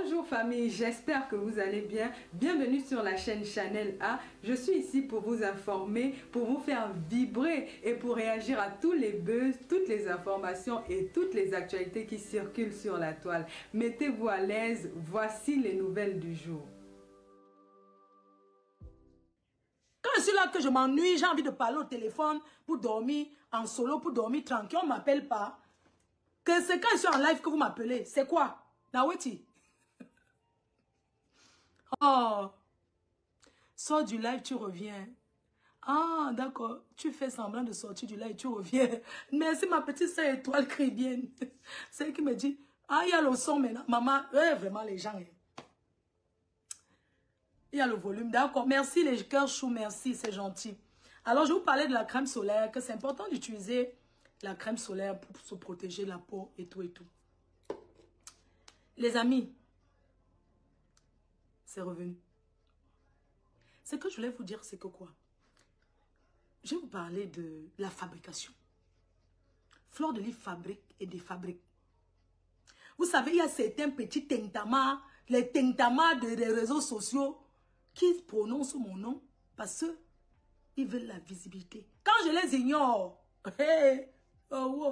Bonjour famille, j'espère que vous allez bien. Bienvenue sur la chaîne Chanel A. Je suis ici pour vous informer, pour vous faire vibrer et pour réagir à tous les buzz, toutes les informations et toutes les actualités qui circulent sur la toile. Mettez-vous à l'aise, voici les nouvelles du jour. Quand je suis là que je m'ennuie, j'ai envie de parler au téléphone pour dormir en solo, pour dormir tranquille, on ne m'appelle pas. Que c'est quand je suis en live que vous m'appelez. C'est quoi? Naweti? Oh, sors du live, tu reviens. Ah, d'accord. Tu fais semblant de sortir du live, tu reviens. Merci, ma petite sœur étoile crie bien. C'est elle qui me dit, ah, il y a le son maintenant. Maman, vraiment les gens. Il y a le volume, d'accord. Merci les cœurs choux, merci, c'est gentil. Alors, je vais vous parler de la crème solaire, que c'est important d'utiliser la crème solaire pour se protéger la peau et tout et tout. Les amis, c'est revenu. Ce que je voulais vous dire, c'est que quoi? Je vais vous parler de la fabrication. Fleur de Lys fabrique et défabrique. Vous savez, il y a certains petits tintamas, les tintamas des réseaux sociaux qui prononcent mon nom parce qu'ils veulent la visibilité. Quand je les ignore,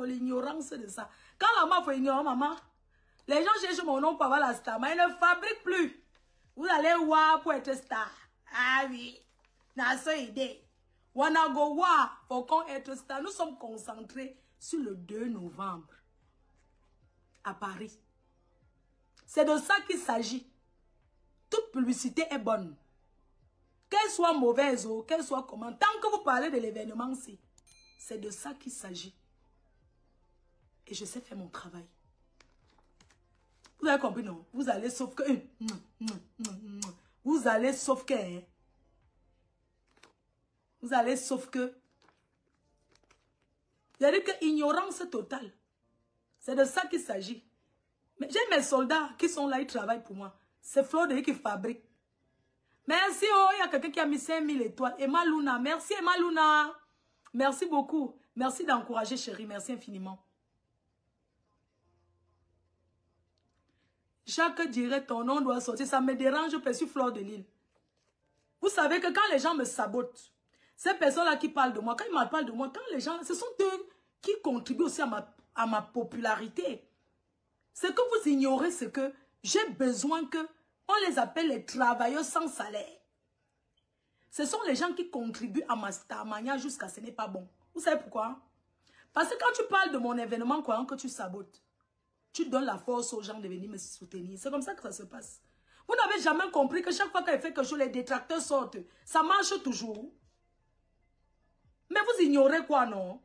l'ignorance de ça. Quand la maman fait ignorer maman, les gens cherchent mon nom pour avoir la star, mais ils ne fabriquent plus. Vous allez voir pour être star. Ah oui, n'a pas idée. Wanna go voir pour qu'on être star. Nous sommes concentrés sur le 2 novembre à Paris. C'est de ça qu'il s'agit. Toute publicité est bonne. Qu'elle soit mauvaise ou qu'elle soit comment. Tant que vous parlez de l'événement-ci, c'est de ça qu'il s'agit. Et je sais faire mon travail. Vous avez compris, non? Vous allez sauf que... Vous allez sauf que... Vous allez sauf que... Il y a dit que ignorance totale. C'est de ça qu'il s'agit. Mais j'ai mes soldats qui sont là, ils travaillent pour moi. C'est Fleur de Lys qui fabrique. Merci, oh, il y a quelqu'un qui a mis 5000 étoiles. Emma Luna, merci Emma Luna. Merci beaucoup. Merci d'encourager, chérie. Merci infiniment. Chaque dirait ton nom doit sortir. Ça me dérange, je suis Fleur de Lys. Vous savez que quand les gens me sabotent, ces personnes-là qui parlent de moi, quand ils me parlent de moi, quand les gens, ce sont eux qui contribuent aussi à ma popularité. Ce que vous ignorez, c'est que j'ai besoin que on les appelle les travailleurs sans salaire. Ce sont les gens qui contribuent à ma starmania jusqu'à ce n'est pas bon. Vous savez pourquoi? Parce que quand tu parles de mon événement, croyant que tu sabotes, tu donnes la force aux gens de venir me soutenir. C'est comme ça que ça se passe. Vous n'avez jamais compris que chaque fois qu'elle fait quelque chose, les détracteurs sortent. Ça marche toujours. Mais vous ignorez quoi, non?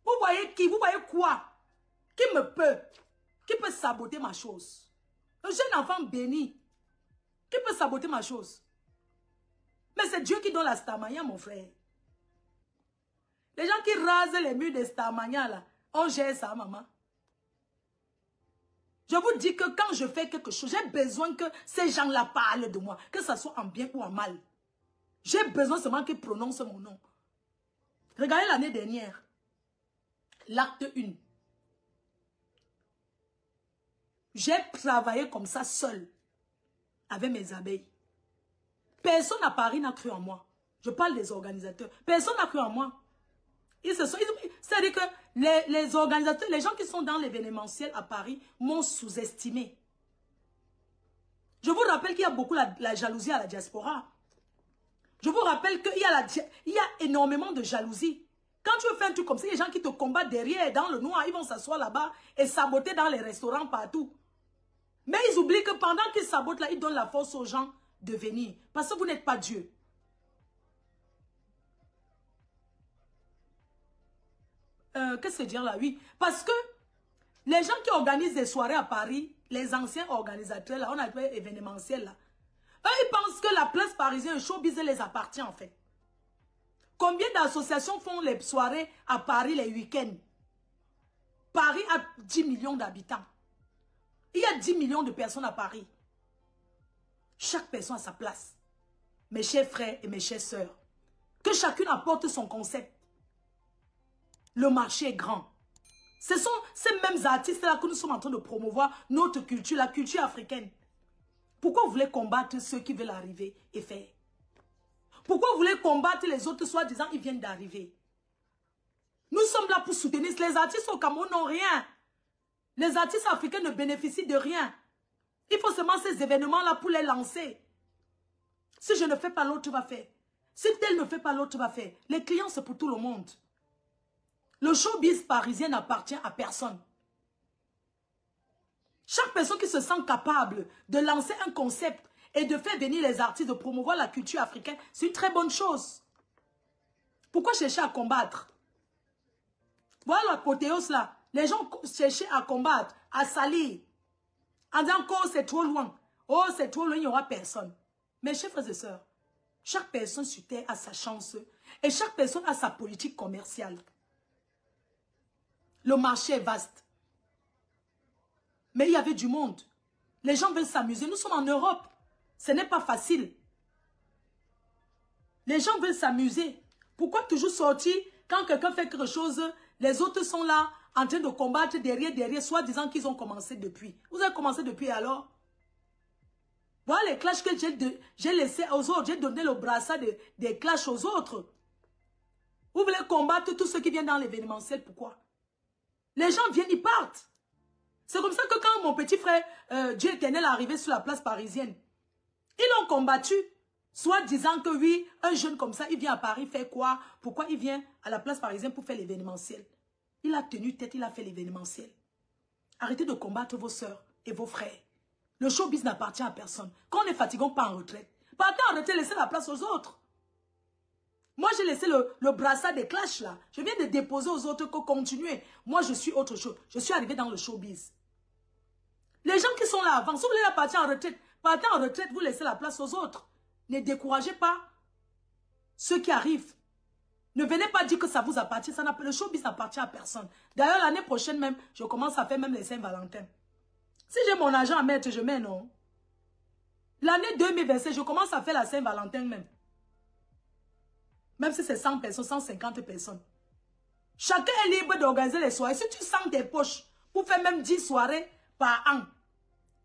Vous voyez qui? Vous voyez quoi? Qui peut saboter ma chose? Un jeune enfant béni. Qui peut saboter ma chose? Mais c'est Dieu qui donne la starmania, mon frère. Les gens qui rasent les murs de starmania, là, on gère ça, maman. Je vous dis que quand je fais quelque chose, j'ai besoin que ces gens-là parlent de moi, que ce soit en bien ou en mal. J'ai besoin seulement qu'ils prononcent mon nom. Regardez l'année dernière, l'acte 1. J'ai travaillé comme ça seul, avec mes abeilles. Personne à Paris n'a cru en moi. Je parle des organisateurs. Personne n'a cru en moi. C'est-à-dire que les organisateurs, les gens qui sont dans l'événementiel à Paris m'ont sous-estimé. Je vous rappelle qu'il y a beaucoup la jalousie à la diaspora. Je vous rappelle qu'il y a énormément de jalousie. Quand tu fais un truc comme ça, il y a des gens qui te combattent derrière, dans le noir, ils vont s'asseoir là-bas et saboter dans les restaurants partout. Mais ils oublient que pendant qu'ils sabotent là, ils donnent la force aux gens de venir. Parce que vous n'êtes pas Dieu. Qu'est-ce que dire là? Oui. Parce que les gens qui organisent des soirées à Paris, les anciens organisateurs, là, on appelle événementiels, là, eux, ils pensent que la place parisienne, le showbiz les appartient en fait. Combien d'associations font les soirées à Paris les week-ends? Paris a 10 millions d'habitants. Il y a 10 millions de personnes à Paris. Chaque personne a sa place. Mes chers frères et mes chères sœurs. Que chacune apporte son concept. Le marché est grand. Ce sont ces mêmes artistes-là que nous sommes en train de promouvoir notre culture, la culture africaine. Pourquoi vous voulez combattre ceux qui veulent arriver et faire? Pourquoi vous voulez combattre les autres soi-disant ils viennent d'arriver? Nous sommes là pour soutenir. Les artistes au Cameroun n'ont rien. Les artistes africains ne bénéficient de rien. Il faut seulement ces événements-là pour les lancer. Si je ne fais pas, l'autre va faire. Si tel ne fait pas, l'autre va faire. Les clients, c'est pour tout le monde. Le showbiz parisien n'appartient à personne. Chaque personne qui se sent capable de lancer un concept et de faire venir les artistes, de promouvoir la culture africaine, c'est une très bonne chose. Pourquoi chercher à combattre? Voilà l'apothéose là. Les gens cherchaient à combattre, à salir. En disant que oh, c'est trop loin. Oh, c'est trop loin, il n'y aura personne. Mes chers frères et sœurs, chaque personne sur terre a sa chance et chaque personne a sa politique commerciale. Le marché est vaste. Mais il y avait du monde. Les gens veulent s'amuser. Nous sommes en Europe. Ce n'est pas facile. Les gens veulent s'amuser. Pourquoi toujours sortir quand quelqu'un fait quelque chose, les autres sont là en train de combattre derrière, soit disant qu'ils ont commencé depuis. Vous avez commencé depuis alors? Voilà les clashs que j'ai laissés aux autres. J'ai donné le brassard des clashs aux autres. Vous voulez combattre tous ceux qui viennent dans l'événementiel. Pourquoi? Les gens viennent, ils partent. C'est comme ça que quand mon petit frère Dieu éternel est arrivé sur la place parisienne, ils l'ont combattu. Soit disant que oui, un jeune comme ça, il vient à Paris faire quoi? Pourquoi il vient à la place parisienne pour faire l'événementiel? Il a tenu tête, il a fait l'événementiel. Arrêtez de combattre vos soeurs et vos frères. Le showbiz n'appartient à personne. Quand on est fatigué, on part en retraite. Partez en retraite, laissez la place aux autres. Moi, j'ai laissé le brassard des clashs là. Je viens de déposer aux autres que continuer. Moi, je suis autre chose. Je suis arrivé dans le showbiz. Les gens qui sont là avant, si vous voulez partir en retraite, partez en retraite, vous laissez la place aux autres. Ne découragez pas ceux qui arrivent. Ne venez pas dire que ça vous appartient. Le showbiz n'appartient à personne. D'ailleurs, l'année prochaine même, je commence à faire même les Saint-Valentin. Si j'ai mon argent à mettre, je mets non. L'année 2027, je commence à faire la Saint-Valentin même. Même si c'est 100 personnes, 150 personnes. Chacun est libre d'organiser les soirées. Si tu sens tes poches pour faire même 10 soirées par an,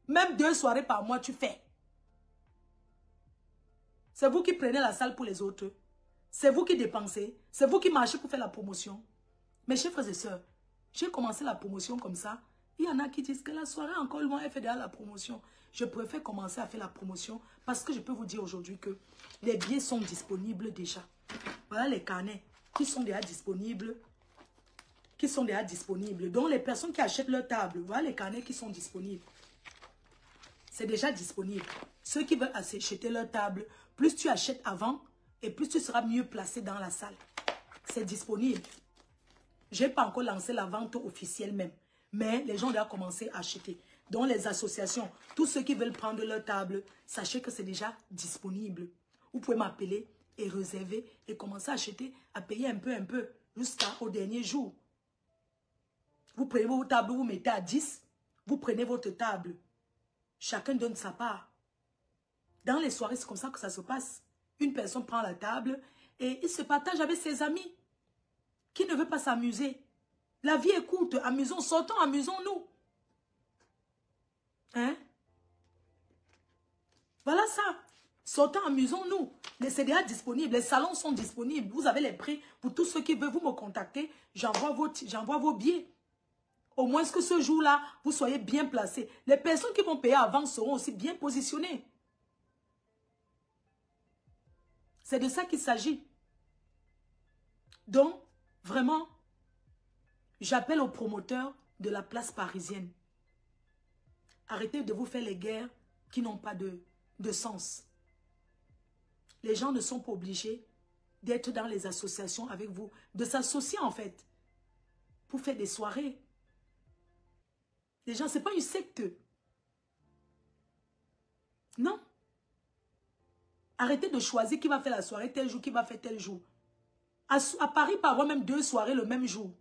même 2 soirées par mois, tu fais. C'est vous qui prenez la salle pour les autres. C'est vous qui dépensez. C'est vous qui marchez pour faire la promotion. Mes chers frères et sœurs, j'ai commencé la promotion comme ça. Il y en a qui disent que la soirée encore loin, elle fait déjà la promotion. Je préfère commencer à faire la promotion parce que je peux vous dire aujourd'hui que les billets sont disponibles déjà. Voilà les carnets qui sont déjà disponibles. Donc les personnes qui achètent leur table, voilà les carnets qui sont disponibles. C'est déjà disponible. Ceux qui veulent acheter leur table, plus tu achètes avant et plus tu seras mieux placé dans la salle. C'est disponible. Je n'ai pas encore lancé la vente officielle même. Mais les gens ont déjà commencé à acheter. Donc les associations, tous ceux qui veulent prendre leur table, sachez que c'est déjà disponible. Vous pouvez m'appeler et réserver et commencer à acheter, à payer un peu, jusqu'au dernier jour. Vous prenez vos tables, vous mettez à 10, vous prenez votre table. Chacun donne sa part. Dans les soirées, c'est comme ça que ça se passe. Une personne prend la table et il se partage avec ses amis. Qui ne veut pas s'amuser? La vie est courte, amusons, sortons, amusons-nous. Hein? Voilà ça. Sortons, amusons-nous. Les CDA disponibles, les salons sont disponibles. Vous avez les prix pour tous ceux qui veulent vous me contacter. J'envoie vos billets. Au moins que ce jour-là, vous soyez bien placés. Les personnes qui vont payer avant seront aussi bien positionnées. C'est de ça qu'il s'agit. Donc, vraiment, j'appelle aux promoteurs de la place parisienne. Arrêtez de vous faire les guerres qui n'ont pas de sens. Les gens ne sont pas obligés d'être dans les associations avec vous, de s'associer en fait, pour faire des soirées. Les gens, ce n'est pas une secte. Non. Arrêtez de choisir qui va faire la soirée tel jour, qui va faire tel jour. À Paris, il peut y avoir même 2 soirées le même jour.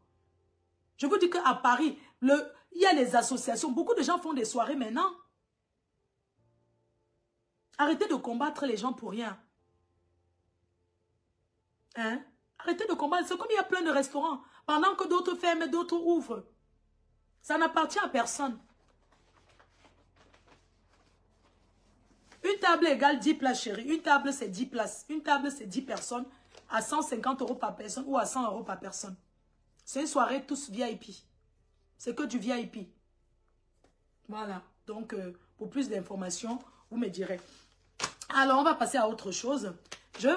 Je vous dis qu'à Paris, il y a les associations. Beaucoup de gens font des soirées maintenant. Arrêtez de combattre les gens pour rien. Hein? Arrêtez de combattre. C'est comme il y a plein de restaurants. Pendant que d'autres ferment et d'autres ouvrent. Ça n'appartient à personne. table égale 10 places, chérie. Une table, c'est 10 places. Une table, c'est 10 personnes à 150 € par personne ou à 100 € par personne. C'est une soirée tous VIP. C'est que du VIP. Voilà. Donc, pour plus d'informations, vous me direz. Alors, on va passer à autre chose. Je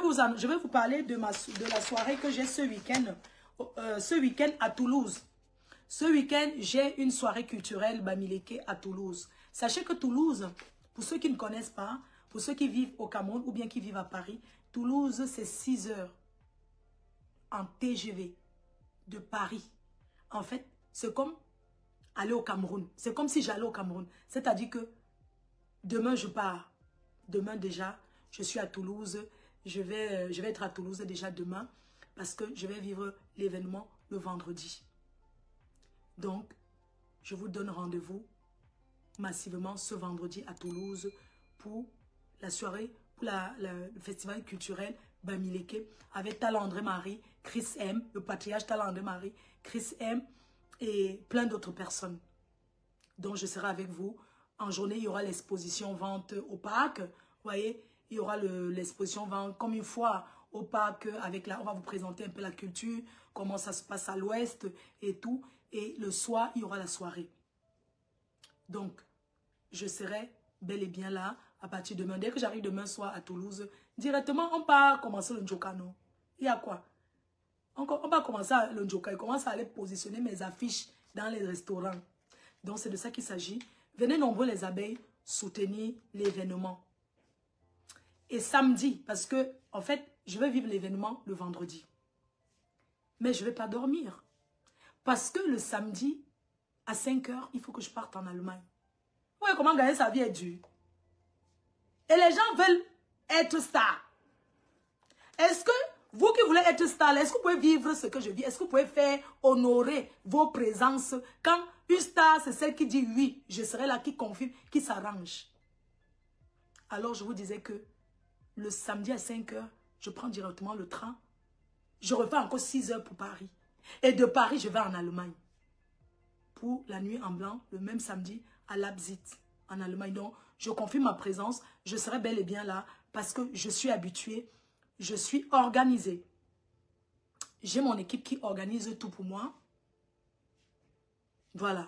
vais vous parler de la soirée que j'ai ce week-end. Ce week-end à Toulouse. Ce week-end, j'ai une soirée culturelle Bamileke à Toulouse. Sachez que Toulouse, pour ceux qui ne connaissent pas, pour ceux qui vivent au Cameroun ou bien qui vivent à Paris, Toulouse, c'est 6 heures en TGV de Paris. En fait, c'est comme aller au Cameroun. C'est comme si j'allais au Cameroun. C'est-à-dire que demain, je pars. Demain, déjà, je suis à Toulouse. Je vais être à Toulouse déjà demain parce que je vais vivre l'événement le vendredi. Donc, je vous donne rendez-vous massivement ce vendredi à Toulouse pour la soirée, pour le festival culturel Bamileke avec Tala André-Marie, Chris M, le patriarche Tala André-Marie, Chris M et plein d'autres personnes. Donc, je serai avec vous. En journée, il y aura l'exposition vente au parc. Vous voyez, il y aura l'exposition vente comme une fois au parc. On va vous présenter un peu la culture, comment ça se passe à l'ouest et tout. Et le soir, il y aura la soirée. Donc, je serai bel et bien là à partir de demain. Dès que j'arrive demain soir à Toulouse, directement, on part commencer le Njokano. Il y a quoi? On va commencer le Njoka. Il commence à aller positionner mes affiches dans les restaurants. Donc, c'est de ça qu'il s'agit. Venez nombreux les abeilles soutenir l'événement. Et samedi, parce que, en fait, je vais vivre l'événement le vendredi. Mais je ne vais pas dormir. Parce que le samedi, à 5 heures, il faut que je parte en Allemagne. Vous voyez comment gagner sa vie est dure. Et les gens veulent être stars. Est-ce que vous qui voulez être star, est-ce que vous pouvez vivre ce que je vis? Est-ce que vous pouvez faire honorer vos présences? Quand une star, c'est celle qui dit oui, je serai là, qui confirme, qui s'arrange. Alors, je vous disais que le samedi à 5 heures, je prends directement le train. Je refais encore 6 heures pour Paris. Et de Paris, je vais en Allemagne. Pour la nuit en blanc, le même samedi, à Leipzig, en Allemagne. Donc, je confirme ma présence. Je serai bel et bien là parce que je suis habituée. Je suis organisée. J'ai mon équipe qui organise tout pour moi. Voilà.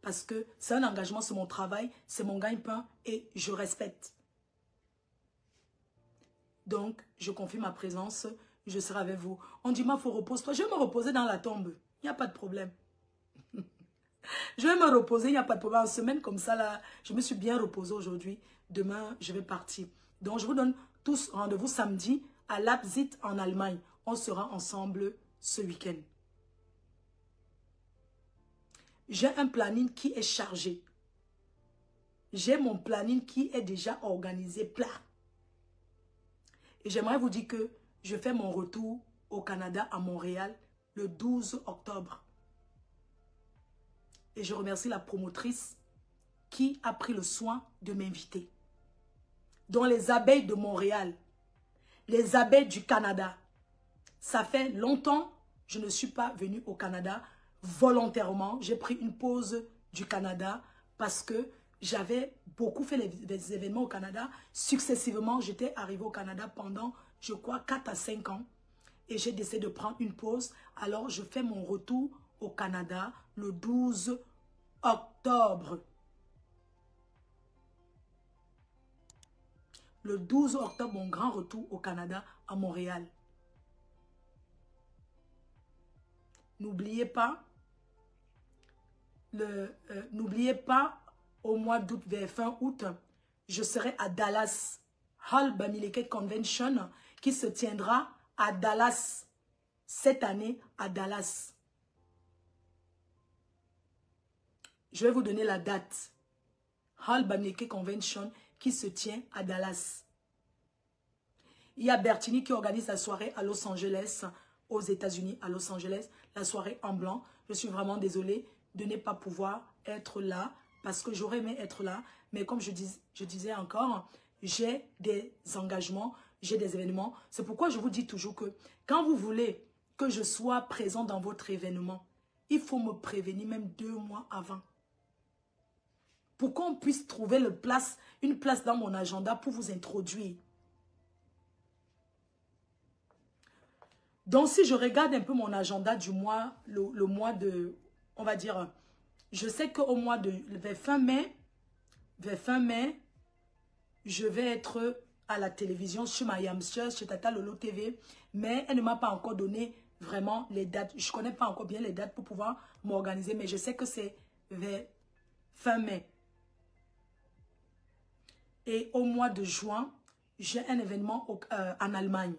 Parce que c'est un engagement, c'est mon travail, c'est mon gagne-pain et je respecte. Donc, je confirme ma présence. Je serai avec vous. On dit, il faut repose-toi. Je vais me reposer dans la tombe. Il n'y a pas de problème. Je vais me reposer, il n'y a pas de problème. En semaine comme ça, là, je me suis bien reposée aujourd'hui. Demain, je vais partir. Donc, je vous donne tous rendez-vous samedi à Leipzig en Allemagne. On sera ensemble ce week-end. J'ai un planning qui est chargé. J'ai mon planning qui est déjà organisé, plat. Et j'aimerais vous dire que je fais mon retour au Canada, à Montréal, le 12 octobre. Et je remercie la promotrice qui a pris le soin de m'inviter. Donc les abeilles de Montréal, les abeilles du Canada, ça fait longtemps que je ne suis pas venue au Canada volontairement. J'ai pris une pause du Canada parce que j'avais beaucoup fait les événements au Canada. Successivement, j'étais arrivée au Canada pendant, je crois, 4 à 5 ans. Et j'ai décidé de prendre une pause. Alors, je fais mon retour au Canada le 12 octobre. Le 12 octobre, mon grand retour au Canada, à Montréal. N'oubliez pas, au mois d'août, vers fin août, je serai à Dallas, Hall Bamileke Convention, qui se tiendra à Dallas, cette année à Dallas. Je vais vous donner la date. Hall Bamileke Convention qui se tient à Dallas. Il y a Bertini qui organise la soirée à Los Angeles, aux États-Unis, à Los Angeles, la soirée en blanc. Je suis vraiment désolée de ne pas pouvoir être là parce que j'aurais aimé être là. Mais comme je disais encore, j'ai des engagements, j'ai des événements. C'est pourquoi je vous dis toujours que quand vous voulez que je sois présent dans votre événement, il faut me prévenir même 2 mois avant. Pour qu'on puisse trouver une place dans mon agenda pour vous introduire. Donc, si je regarde un peu mon agenda du mois, le mois de, on va dire, je sais qu'au mois de, vers fin mai, je vais être à la télévision sur My Hamster, chez Tata Lolo TV, mais elle ne m'a pas encore donné vraiment les dates. Je ne connais pas encore bien les dates pour pouvoir m'organiser, mais je sais que c'est vers fin mai. Et au mois de juin, j'ai un événement en Allemagne.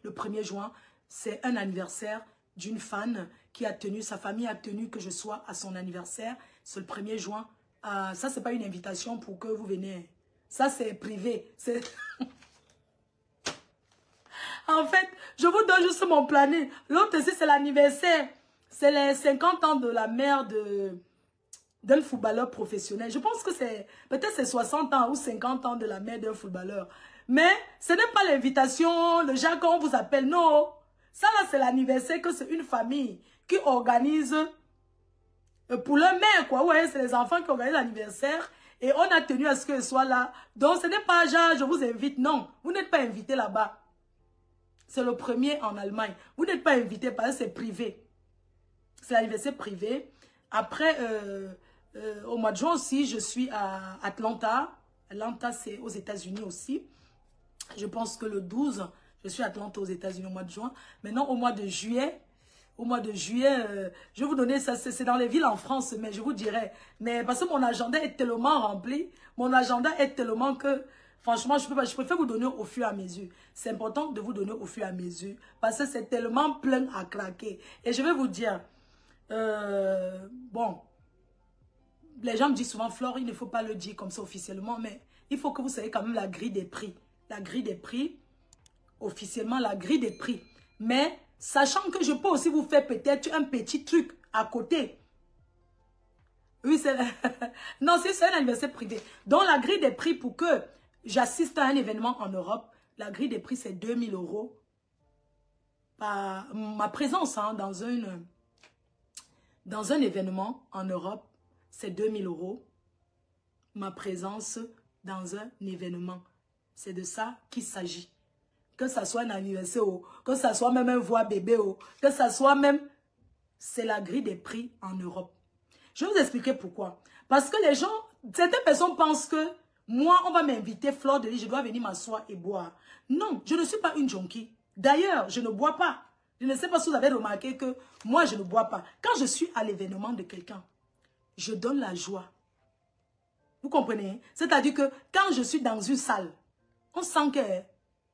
Le 1er juin, c'est un anniversaire d'une fan qui a tenu, sa famille a tenu que je sois à son anniversaire. C'est le 1er juin. Ça, ce n'est pas une invitation pour que vous venez. Ça, c'est privé. En fait, je vous donne juste mon planning. L'autre ici, c'est l'anniversaire. C'est les 50 ans de la mère d'un footballeur professionnel. Je pense que c'est peut-être c'est 60 ans ou 50 ans de la mère d'un footballeur. Mais ce n'est pas l'invitation, le jargon vous appelle. Non. Ça, là, c'est l'anniversaire que c'est une famille qui organise pour leur mère, quoi. Ouais, c'est les enfants qui organisent l'anniversaire. Et on a tenu à ce qu'elle soit là. Donc, ce n'est pas genre, je vous invite. Non, vous n'êtes pas invité là-bas. C'est le 1er en Allemagne. Vous n'êtes pas invité parce que c'est privé. C'est l'anniversaire privé. Après, au mois de juin aussi, je suis à Atlanta. Atlanta, c'est aux États-Unis aussi. Je pense que le 12, je suis à Atlanta aux États-Unis au mois de juin. Maintenant, au mois de juillet, je vais vous donner ça, c'est dans les villes en France, mais je vous dirai. Mais parce que mon agenda est tellement rempli, mon agenda est tellement que, franchement, je préfère vous donner au fur et à mesure. C'est important de vous donner au fur et à mesure, parce que c'est tellement plein à craquer. Et je vais vous dire, bon, les gens me disent souvent, Flore, il ne faut pas le dire comme ça officiellement, mais il faut que vous sachiez quand même la grille des prix. La grille des prix, officiellement la grille des prix. Mais sachant que je peux aussi vous faire peut-être un petit truc à côté. Oui, c'est... Non, c'est un anniversaire privé. Donc, la grille des prix pour que j'assiste à un événement en Europe, la grille des prix, c'est 2000 €. Ma présence hein, dans un événement en Europe, c'est 2000 €. Ma présence dans un événement. C'est de ça qu'il s'agit. Que ça soit un anniversaire, que ça soit même un voix bébé, que ça soit même... C'est la grille des prix en Europe. Je vais vous expliquer pourquoi. Parce que les gens, certaines personnes pensent que moi, on va m'inviter, Flore de Lys, je dois venir m'asseoir et boire. Non, je ne suis pas une junkie. D'ailleurs, je ne bois pas. Je ne sais pas si vous avez remarqué que moi, je ne bois pas. Quand je suis à l'événement de quelqu'un, je donne la joie. Vous comprenez? C'est-à-dire que quand je suis dans une salle, on sent que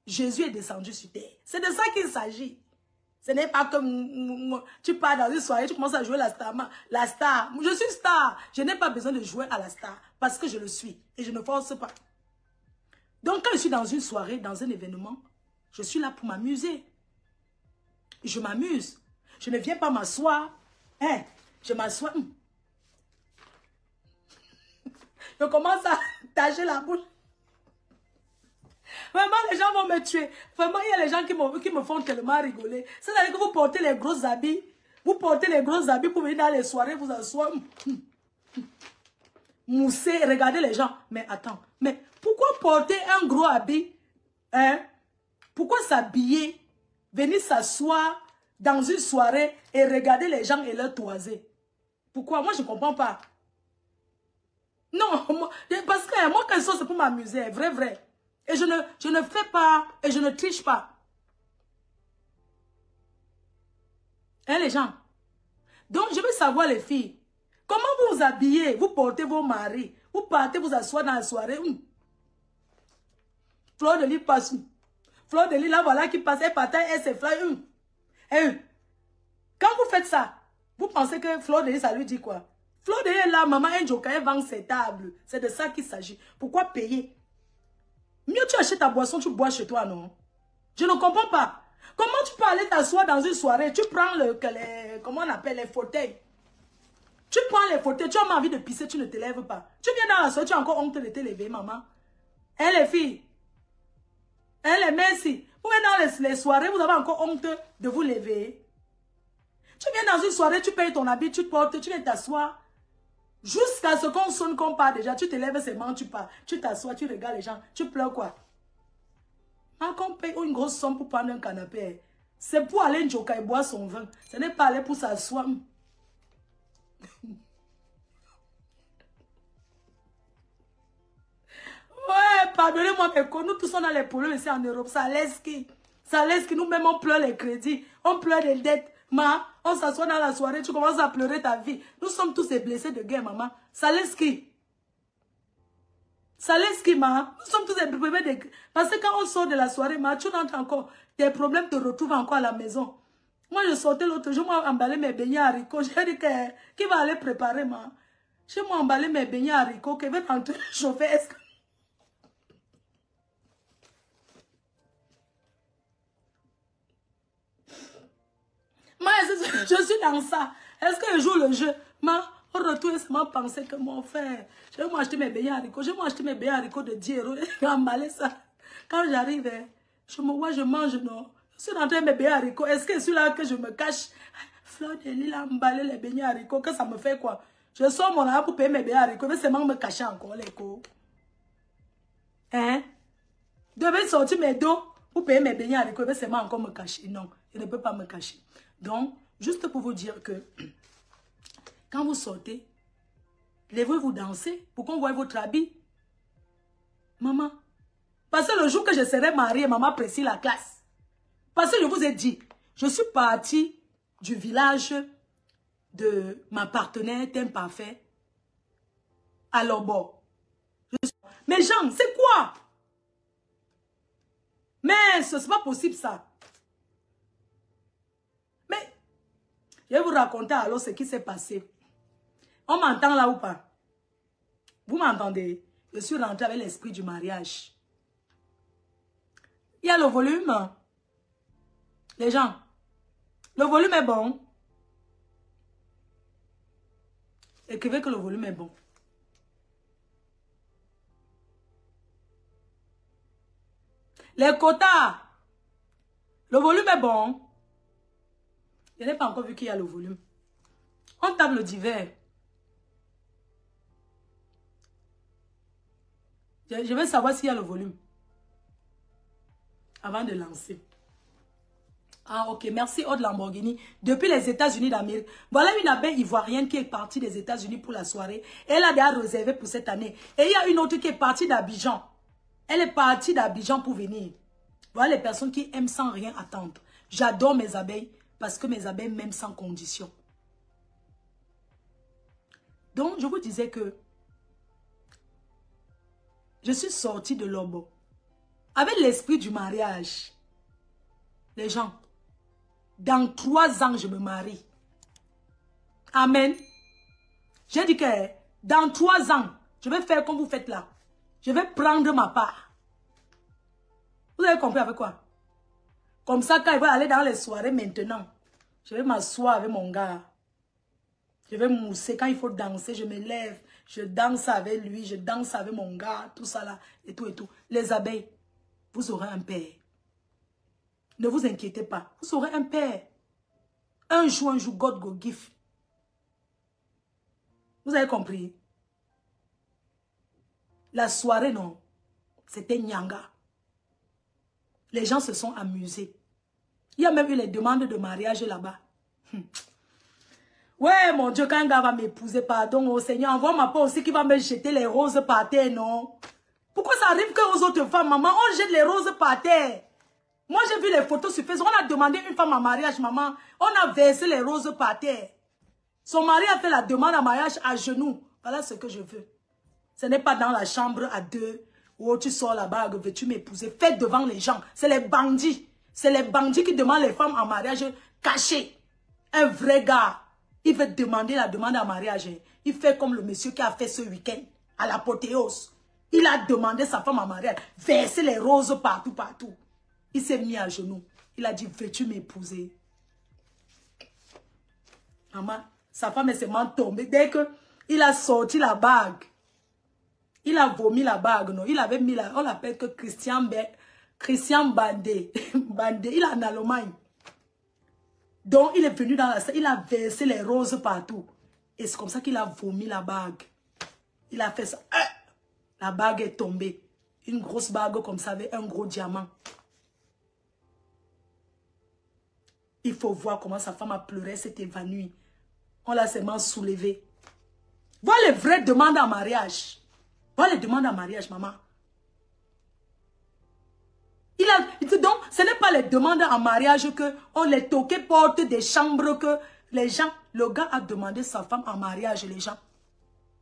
Jésus est descendu sur terre. C'est de ça qu'il s'agit. Ce n'est pas comme tu pars dans une soirée, tu commences à jouer la star. La star. Je suis star. Je n'ai pas besoin de jouer à la star parce que je le suis et je ne force pas. Donc quand je suis dans une soirée, dans un événement, je suis là pour m'amuser. Je m'amuse. Je ne viens pas m'asseoir. Hein? Je m'assois. Je commence à tâcher la bouche. Vraiment, les gens vont me tuer. Vraiment, il y a les gens qui me font tellement rigoler. C'est-à-dire que vous portez les gros habits. Vous portez les gros habits pour venir dans les soirées, vous asseoir. Mousser, regardez les gens. Mais attends, mais pourquoi porter un gros habit? Hein? Pourquoi s'habiller? Venir s'asseoir dans une soirée et regarder les gens et leur toiser? Pourquoi? Moi, je ne comprends pas. Non, parce que moi, quand je sors, c'est pour m'amuser. Vrai. Et je ne fais pas, et je ne triche pas. Hein, les gens? Donc, je veux savoir, les filles, comment vous vous habillez? Vous portez vos maris. Vous partez vous asseoir dans la soirée. Flore de Lys passe. Flore de Lys, là, voilà, qui passe, elle partage, elle s'effleure. Quand vous faites ça, vous pensez que Flore de Lys, ça lui dit quoi? Flore de Lys est là, maman, un joker, elle vend ses tables. C'est de ça qu'il s'agit. Pourquoi payer? Mieux tu achètes ta boisson, tu bois chez toi, non? Je ne comprends pas. Comment tu peux aller t'asseoir dans une soirée, tu prends comment on appelle, les fauteuils. Tu prends les fauteuils, tu as envie de pisser, tu ne te lèves pas. Tu viens dans la soirée, tu as encore honte de te lever, maman. Hein, les filles? Hein, les merci. Vous venez dans les soirées, vous avez encore honte de vous lever. Tu viens dans une soirée, tu payes ton habit, tu te portes, tu viens t'asseoir. Jusqu'à ce qu'on sonne, qu'on part déjà, tu te lèves seulement, tu pars. Tu t'assois, tu regardes les gens, tu pleures quoi? Quand on paye une grosse somme pour prendre un canapé, c'est pour aller njoka et boire son vin. Ce n'est pas aller pour s'asseoir. Ouais, pardonnez-moi, mais nous tous on a les problèmes ici en Europe. Ça laisse qui? Ça laisse qui? Nous-mêmes on pleure les crédits, on pleure les dettes. On s'assoit dans la soirée, tu commences à pleurer ta vie. Nous sommes tous des blessés de guerre, maman. Ça laisse qui? Ça laisse qui, maman? Nous sommes tous des blessés de guerre. Parce que quand on sort de la soirée, maman, tu rentres encore. Tes problèmes te retrouvent encore à la maison. Moi, je sortais l'autre jour, moi, emballer mes beignets haricots. J'ai dit que qui va aller préparer, maman? J'ai moi emballer mes beignets haricots, qui va rentrer chauffer. Est-ce que... Moi, je suis dans ça. Est-ce que je joue le jeu? Ma, au retour, c'est ma pensée que mon frère, je vais m'acheter mes beignets haricots. Je vais m'acheter mes beignets haricots de 10 €. Et emballer ça. Quand j'arrive, je me vois, je mange, non. Je suis rentrée mes beignets haricots. Est-ce que celui-là que je me cache? Fleur de Lille a emballé les beignets haricots. Que ça me fait quoi? Je sors mon argent pour payer mes beignets haricots. Mais c'est moi me cacher encore les co. Hein? Je devais sortir mes dos pour payer mes beignets haricots. Mais c'est moi encore me cacher. Non, je ne peux pas me cacher. Donc, juste pour vous dire que quand vous sortez, levez-vous danser pour qu'on voie votre habit. Maman, parce que le jour que je serai mariée, maman précise la classe. Parce que je vous ai dit, je suis partie du village de ma partenaire Thème Parfait à Lobo. Mais Jean, c'est quoi? Mais ce n'est pas possible ça. Mais, je vais vous raconter alors ce qui s'est passé. On m'entend là ou pas? Vous m'entendez? Je suis rentrée avec l'esprit du mariage. Il y a le volume. Les gens, le volume est bon. Écrivez que le volume est bon. Les quotas. Le volume est bon. Je n'ai pas encore vu qu'il y a le volume. On tape le divers. Je vais savoir s'il y a le volume. Avant de lancer. Ah, ok. Merci, Aude Lamborghini. Depuis les États-Unis d'Amérique. Voilà une abeille ivoirienne qui est partie des États-Unis pour la soirée. Elle a déjà réservé pour cette année. Et il y a une autre qui est partie d'Abidjan. Elle est partie d'Abidjan pour venir. Voilà les personnes qui aiment sans rien attendre. J'adore mes abeilles parce que mes abeilles m'aiment sans condition. Donc, je vous disais que je suis sortie de Lobo avec l'esprit du mariage. Les gens, dans 3 ans, je me marie. Amen. J'ai dit que dans 3 ans, je vais faire comme vous faites là. Je vais prendre ma part. Vous avez compris avec quoi? Comme ça, quand il va aller dans les soirées maintenant, je vais m'asseoir avec mon gars. Je vais mousser. Quand il faut danser, je me lève. Je danse avec lui. Je danse avec mon gars. Tout ça là. Et tout et tout. Les abeilles, vous aurez un père. Ne vous inquiétez pas. Vous aurez un père. Un jour, God go give. Vous avez compris? La soirée, non. C'était Nyanga. Les gens se sont amusés. Il y a même eu les demandes de mariage là-bas. Ouais, mon Dieu, quand un gars va m'épouser, pardon, oh Seigneur, envoie-moi pas aussi qui va me jeter les roses par terre, non? Pourquoi ça arrive qu'aux autres femmes, maman, on jette les roses par terre? Moi, j'ai vu les photos sur Facebook. On a demandé une femme en mariage, maman. On a versé les roses par terre. Son mari a fait la demande en mariage à genoux. Voilà ce que je veux. Ce n'est pas dans la chambre à 2. Oh, tu sors la bague, veux-tu m'épouser? Faites devant les gens. C'est les bandits. C'est les bandits qui demandent les femmes en mariage cachées. Un vrai gars, il veut demander la demande en mariage. Il fait comme le monsieur qui a fait ce week-end à l'apothéose. Il a demandé sa femme en mariage. Verser les roses partout, partout. Il s'est mis à genoux. Il a dit, veux-tu m'épouser? Maman, sa femme est seulement tombée. Dès qu'il a sorti la bague, il a vomi la bague, non? Il avait mis la... On l'appelle que Christian Bandé. Bandé, il est en Allemagne. Donc, il est venu dans la salle, il a versé les roses partout. Et c'est comme ça qu'il a vomi la bague. Il a fait ça. La bague est tombée. Une grosse bague comme ça avec un gros diamant. Il faut voir comment sa femme a pleuré, s'est évanouie. On l'a seulement soulevée. Voilà les vraies demandes en mariage. Voilà les demandes en mariage, maman. Donc, ce n'est pas les demandes en mariage que on les toquait porte des chambres que les gens, le gars a demandé sa femme en mariage, les gens.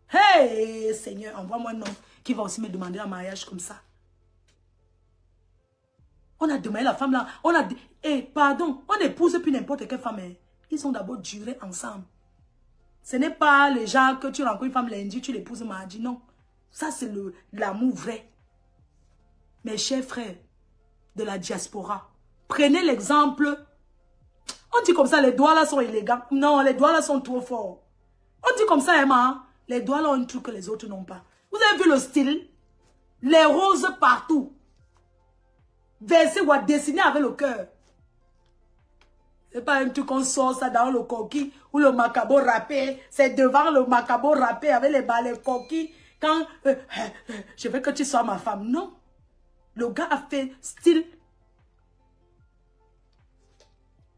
Hey, Seigneur, envoie-moi un homme qui va aussi me demander en mariage comme ça. On a demandé la femme là, on a dit, pardon, on n'épouse plus n'importe quelle femme. Ils ont d'abord duré ensemble. Ce n'est pas les gens que tu rencontres une femme lundi, tu l'épouses mardi, non. Ça, c'est l'amour vrai. Mes chers frères de la diaspora, prenez l'exemple. On dit comme ça, les doigts là sont élégants. Non, les doigts là sont trop forts. On dit comme ça, Emma, les doigts là ont un truc que les autres n'ont pas. Vous avez vu le style? Les roses partout. Versé ou dessiné avec le cœur. C'est pas un truc qu'on sort ça dans le coquille ou le macabo râpé. C'est devant le macabo râpé avec les balais coquilles. Quand je veux que tu sois ma femme. Non. Le gars a fait style.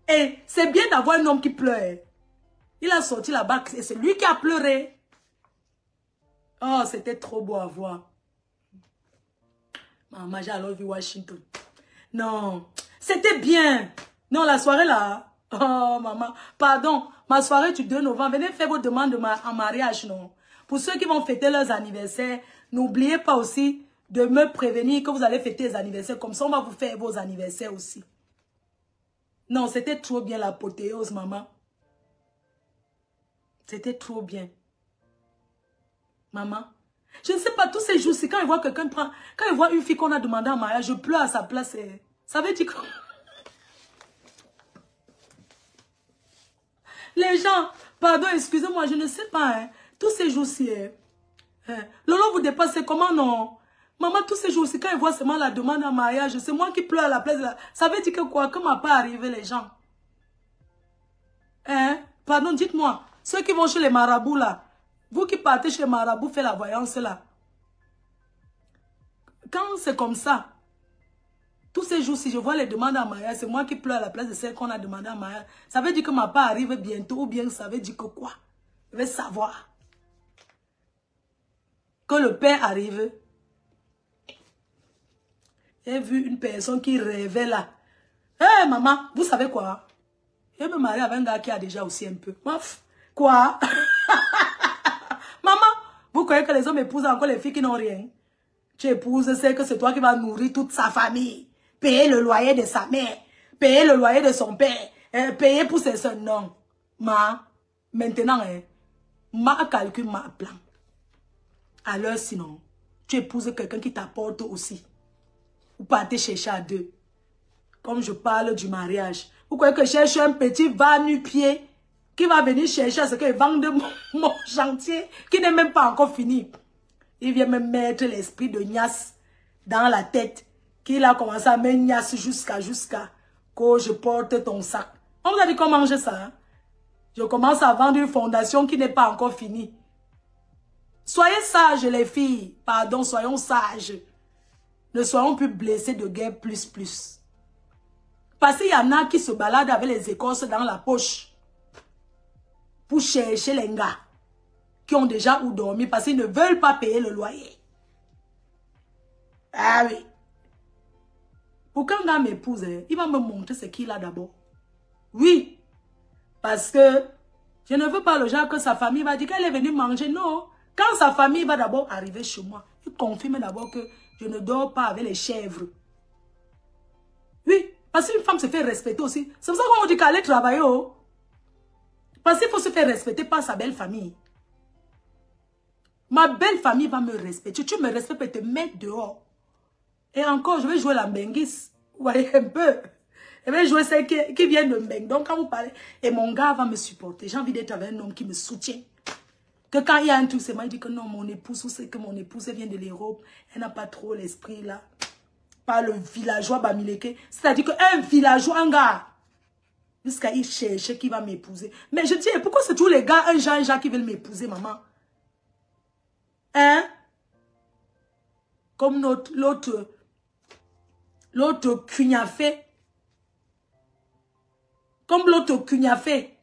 Et c'est bien d'avoir un homme qui pleure. Il a sorti la bague et c'est lui qui a pleuré. Oh, c'était trop beau à voir. Maman, j'ai alors vu Washington. Non, c'était bien. Non, la soirée là. Oh, maman. Pardon, ma soirée du 2 novembre. Venez faire vos demandes en mariage, non. Pour ceux qui vont fêter leurs anniversaires, n'oubliez pas aussi de me prévenir que vous allez fêter les anniversaires. Comme ça, on va vous faire vos anniversaires aussi. Non, c'était trop bien l'apothéose, maman. C'était trop bien. Maman. Je ne sais pas, tous ces jours-ci, quand il voit quelqu'un prend... Quand il voit une fille qu'on a demandé en mariage, je pleure à sa place. Ça veut dire que... Les gens, pardon, excusez-moi, je ne sais pas, hein, tous ces jours-ci, Lolo vous dépasse, comment non? Maman, tous ces jours-ci, quand il voit seulement la demande en mariage, c'est moi qui pleure à la place de la... Ça veut dire que quoi? Comment pas arriver les gens? Hein? Pardon, dites-moi, ceux qui vont chez les marabouts là, vous qui partez chez les marabouts, faites la voyance là. Quand c'est comme ça, tous ces jours-ci, je vois les demandes en mariage, c'est moi qui pleure à la place de celles qu'on a demandé en mariage. Ça veut dire que ma part arrive bientôt, ou bien ça veut dire que quoi? Je vais savoir. Que le père arrive. J'ai vu une personne qui rêvait là. Hé, maman, vous savez quoi? Je me marie avec un gars qui a déjà aussi un peu. Quoi? Maman, vous croyez que les hommes épousent encore les filles qui n'ont rien? Tu épouses, c'est que c'est toi qui vas nourrir toute sa famille. Payer le loyer de sa mère. Payer le loyer de son père. Payer pour ses soeurs. Non. Maintenant, ma calcul, ma plan. Alors sinon, tu épouses quelqu'un qui t'apporte aussi. Vous partez chercher à deux. Comme je parle du mariage. Vous croyez que je cherche un petit va-nu-pied qui va venir chercher à ce qu'il vende mon chantier qui n'est même pas encore fini. Il vient me mettre l'esprit de Nias dans la tête. Qu'il a commencé à me Nias jusqu'à que je porte ton sac. On vous a dit comment manger ça. Hein? Je commence à vendre une fondation qui n'est pas encore finie. Soyez sages les filles. Pardon, soyons sages. Ne soyons plus blessés de guerre plus. Parce qu'il y en a qui se baladent avec les écorces dans la poche. Pour chercher les gars. Qui ont déjà où dormir parce qu'ils ne veulent pas payer le loyer. Ah oui. Pour qu'un gars m'épouse, il va me montrer ce qu'il a d'abord. Oui. Parce que je ne veux pas le genre que sa famille va dire qu'elle est venue manger. Non. Quand sa famille va d'abord arriver chez moi, il confirme d'abord que je ne dors pas avec les chèvres. Oui. Parce qu'une femme se fait respecter aussi. C'est pour ça qu'on dit qu'elle allait travailler. Oh. Parce qu'il faut se faire respecter par sa belle famille. Ma belle famille va me respecter. Tu me respectes et te mettre dehors. Et encore, je vais jouer la Mbengis. Vous voyez un peu. Je vais jouer celle qui vient de Mbeng. Donc, quand vous parlez, et mon gars va me supporter. J'ai envie d'être avec un homme qui me soutient. Que quand il y a un truc, c'est moi, il dit que non, mon épouse, ou c'est que mon épouse vient de l'Europe. Elle n'a pas trop l'esprit là. Pas le villageois Bamileke. C'est-à-dire qu'un villageois, un gars. Jusqu'à y chercher qui va m'épouser. Mais je dis, pourquoi c'est tous les gars, un genre qui veulent m'épouser, maman? Hein? Comme l'autre cugnafé. Comme l'autre cugnafé.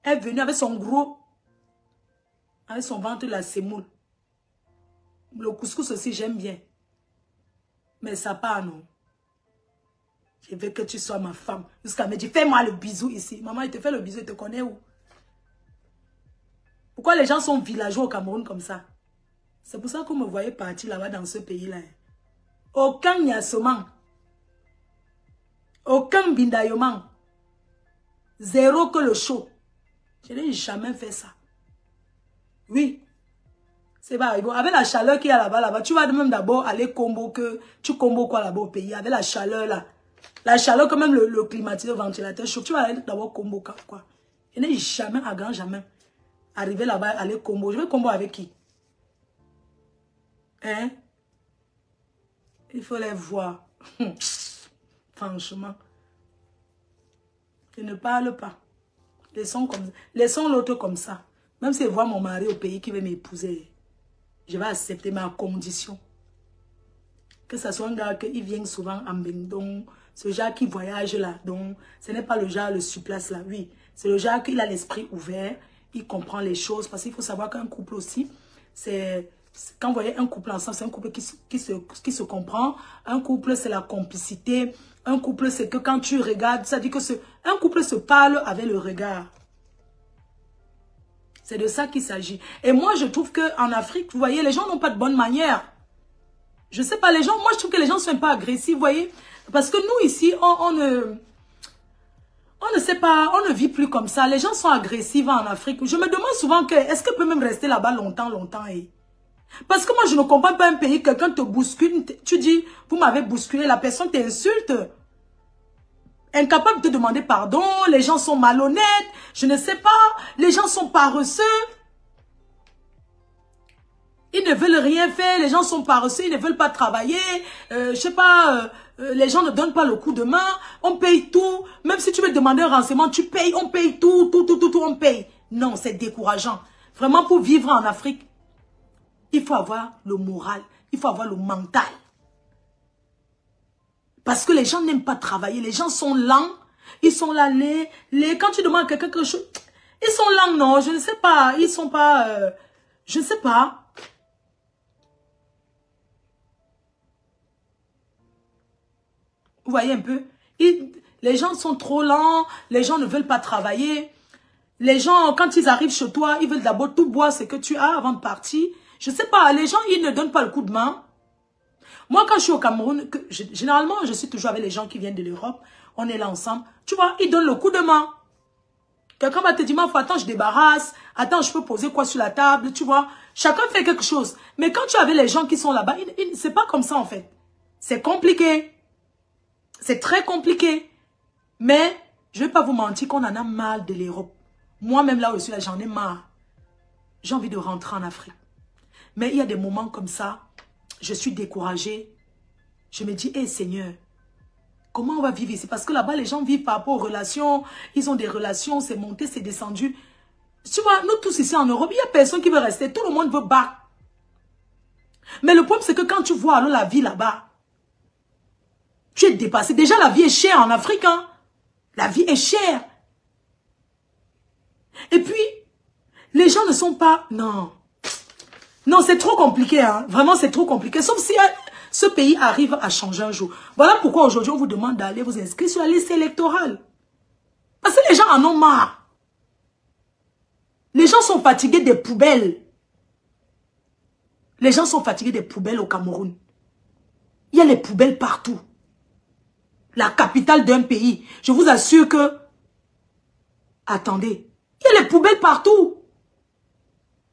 Elle est venue avec son gros, avec son ventre la semoule. Le couscous aussi, j'aime bien. Mais ça part, non. Je veux que tu sois ma femme. Jusqu'à me dire, fais-moi le bisou ici. Maman, il te fait le bisou, il te connaît où? Pourquoi les gens sont villageois au Cameroun comme ça? C'est pour ça que vous me voyez partir là-bas dans ce pays-là. Aucun niassement. Aucun bindaillement. Zéro que le show. Je n'ai jamais fait ça. Oui. C'est pas bon. Avec la chaleur qu'il y a là-bas, tu vas même d'abord aller combo que... Tu combo quoi là-bas au pays? Avec la chaleur là. La chaleur, quand même le climatiseur, le ventilateur chaud. Tu vas aller d'abord combo quoi. Je n'ai jamais, à grand jamais, arrivé là-bas, aller combo. Je vais combo avec qui? Hein? Il faut les voir. Franchement. Je ne parle pas. Laissons l'autre comme ça. Même si je vois mon mari au pays qui veut m'épouser, je vais accepter ma condition. Que ce soit un gars qui vient souvent en Bindon, ce genre qui voyage là, donc ce n'est pas le genre le surplace là, oui. C'est le genre qui a l'esprit ouvert, il comprend les choses. Parce qu'il faut savoir qu'un couple aussi, c'est... Quand vous voyez un couple ensemble, c'est un couple qui se comprend. Un couple, c'est la complicité. Un couple, c'est que quand tu regardes, ça dit que un couple se parle avec le regard. C'est de ça qu'il s'agit. Et moi, je trouve qu'en Afrique, vous voyez, les gens n'ont pas de bonne manière. Je sais pas, les gens, moi, je trouve que les gens sont un peu agressifs, vous voyez. Parce que nous, ici, on ne sait pas, on ne vit plus comme ça. Les gens sont agressifs en Afrique. Je me demande souvent que, est-ce qu'ils peuvent même rester là-bas longtemps et... Parce que moi, je ne comprends pas un pays, quelqu'un te bouscule, tu dis, vous m'avez bousculé, la personne t'insulte. Incapable de te demander pardon, les gens sont malhonnêtes, je ne sais pas, les gens sont paresseux. Ils ne veulent rien faire, les gens sont paresseux, ils ne veulent pas travailler, je sais pas, les gens ne donnent pas le coup de main, on paye tout, même si tu veux demander un renseignement, tu payes, on paye tout, on paye. Non, c'est décourageant. Vraiment, pour vivre en Afrique, il faut avoir le moral, il faut avoir le mental. Parce que les gens n'aiment pas travailler, les gens sont lents, ils sont là, quand tu demandes à quelqu'un quelque chose, ils sont lents, non, je ne sais pas, ils sont pas, je ne sais pas. Vous voyez un peu, les gens sont trop lents, les gens ne veulent pas travailler, les gens, quand ils arrivent chez toi, ils veulent d'abord tout boire ce que tu as avant de partir. Je ne sais pas, les gens, ils ne donnent pas le coup de main. Moi, quand je suis au Cameroun, généralement, je suis toujours avec les gens qui viennent de l'Europe. On est là ensemble. Tu vois, ils donnent le coup de main. Quelqu'un va te dire, attends, je débarrasse. Attends, je peux poser quoi sur la table, tu vois. Chacun fait quelque chose. Mais quand tu avais les gens qui sont là-bas, c'est pas comme ça, en fait. C'est compliqué. C'est très compliqué. Mais, je ne vais pas vous mentir qu'on en a marre de l'Europe. Moi-même, là où je suis là, j'en ai marre. J'ai envie de rentrer en Afrique. Mais il y a des moments comme ça, je suis découragée. Je me dis, hé Seigneur, comment on va vivre ici? Parce que là-bas, les gens vivent par rapport aux relations. Ils ont des relations, c'est monté, c'est descendu. Tu vois, nous tous ici en Europe, il n'y a personne qui veut rester. Tout le monde veut battre. Mais le problème, c'est que quand tu vois alors la vie là-bas, tu es dépassé. Déjà, la vie est chère en Afrique. Hein? La vie est chère. Et puis, les gens ne sont pas... Non. Non, c'est trop compliqué. Hein? Vraiment, c'est trop compliqué. Sauf si ce pays arrive à changer un jour. Voilà pourquoi aujourd'hui, on vous demande d'aller vous inscrire sur la liste électorale. Parce que les gens en ont marre. Les gens sont fatigués des poubelles. Les gens sont fatigués des poubelles au Cameroun. Il y a les poubelles partout. La capitale d'un pays. Je vous assure que... Attendez. Il y a les poubelles partout.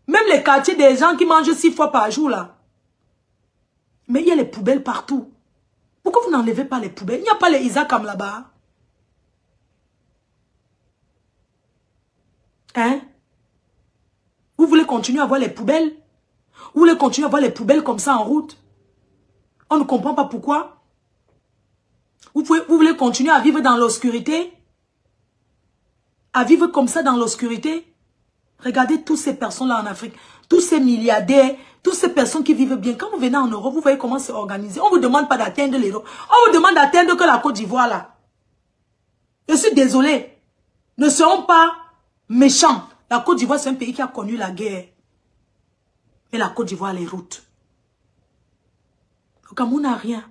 Même les quartiers des gens qui mangent 6 fois par jour là. Mais il y a les poubelles partout. Pourquoi vous n'enlevez pas les poubelles? Il n'y a pas les Isakam là-bas. Hein? Vous voulez continuer à voir les poubelles? Vous voulez continuer à voir les poubelles comme ça en route? On ne comprend pas pourquoi. Vous voulez continuer à vivre dans l'obscurité? À vivre comme ça dans l'obscurité? Regardez toutes ces personnes-là en Afrique. Tous ces milliardaires, toutes ces personnes qui vivent bien. Quand vous venez en Europe, vous voyez comment c'est organisé. On ne vous demande pas d'atteindre l'Europe. On vous demande d'atteindre que la Côte d'Ivoire là. Je suis désolé. Ne serons pas méchants. La Côte d'Ivoire, c'est un pays qui a connu la guerre. Mais la Côte d'Ivoire a les routes. Le Cameroun n'a rien.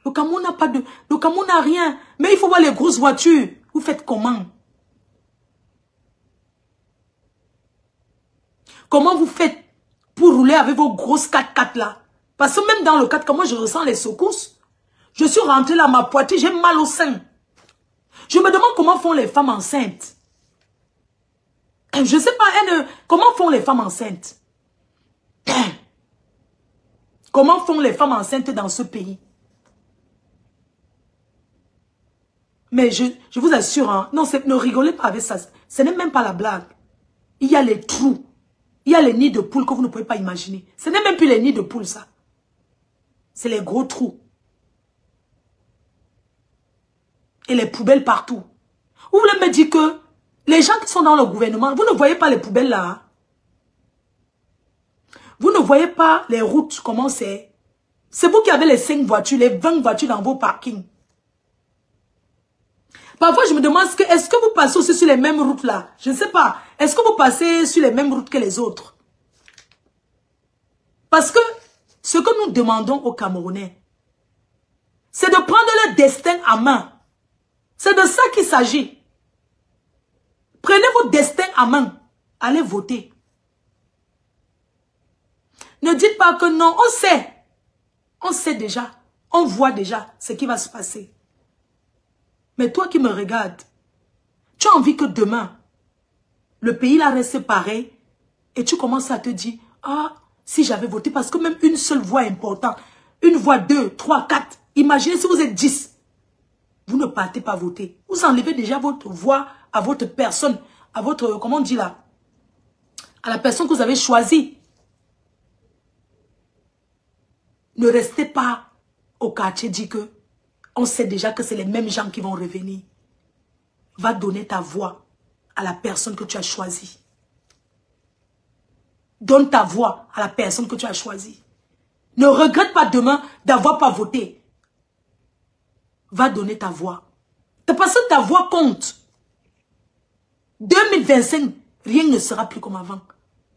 Le Cameroun n'a pas de... Le Cameroun n'a rien. Mais il faut voir les grosses voitures. Vous faites comment? Comment vous faites pour rouler avec vos grosses 4x4 là? Parce que même dans le 4x4, moi je ressens les secousses. Je suis rentrée là, ma poitrine, j'ai mal au sein. Je me demande comment font les femmes enceintes. Je ne sais pas, comment font les femmes enceintes? Comment font les femmes enceintes dans ce pays? Mais je vous assure, hein, non, ne rigolez pas avec ça. Ce n'est même pas la blague. Il y a les trous. Il y a les nids de poules que vous ne pouvez pas imaginer. Ce n'est même plus les nids de poules, ça. C'est les gros trous. Et les poubelles partout. Vous voulez me dire que les gens qui sont dans le gouvernement, vous ne voyez pas les poubelles là. Hein? Vous ne voyez pas les routes, comment c'est. C'est vous qui avez les 5 voitures, les 20 voitures dans vos parkings. Parfois, je me demande, est-ce que vous passez aussi sur les mêmes routes là? Je ne sais pas. Est-ce que vous passez sur les mêmes routes que les autres? Parce que ce que nous demandons aux Camerounais, c'est de prendre leur destin en main. C'est de ça qu'il s'agit. Prenez votre destin en main. Allez voter. Ne dites pas que non, on sait. On sait déjà. On voit déjà ce qui va se passer. Mais toi qui me regardes, tu as envie que demain, le pays là reste pareil et tu commences à te dire, ah, si j'avais voté, parce que même une seule voix est importante, une voix, 2, 3, 4, imaginez si vous êtes 10, vous ne partez pas voter. Vous enlevez déjà votre voix à votre personne, à votre, comment on dit là, à la personne que vous avez choisie. Ne restez pas au quartier, dit que on sait déjà que c'est les mêmes gens qui vont revenir. Va donner ta voix à la personne que tu as choisie. Donne ta voix à la personne que tu as choisie. Ne regrette pas demain d'avoir pas voté. Va donner ta voix. Parce que ta voix compte. 2025, rien ne sera plus comme avant.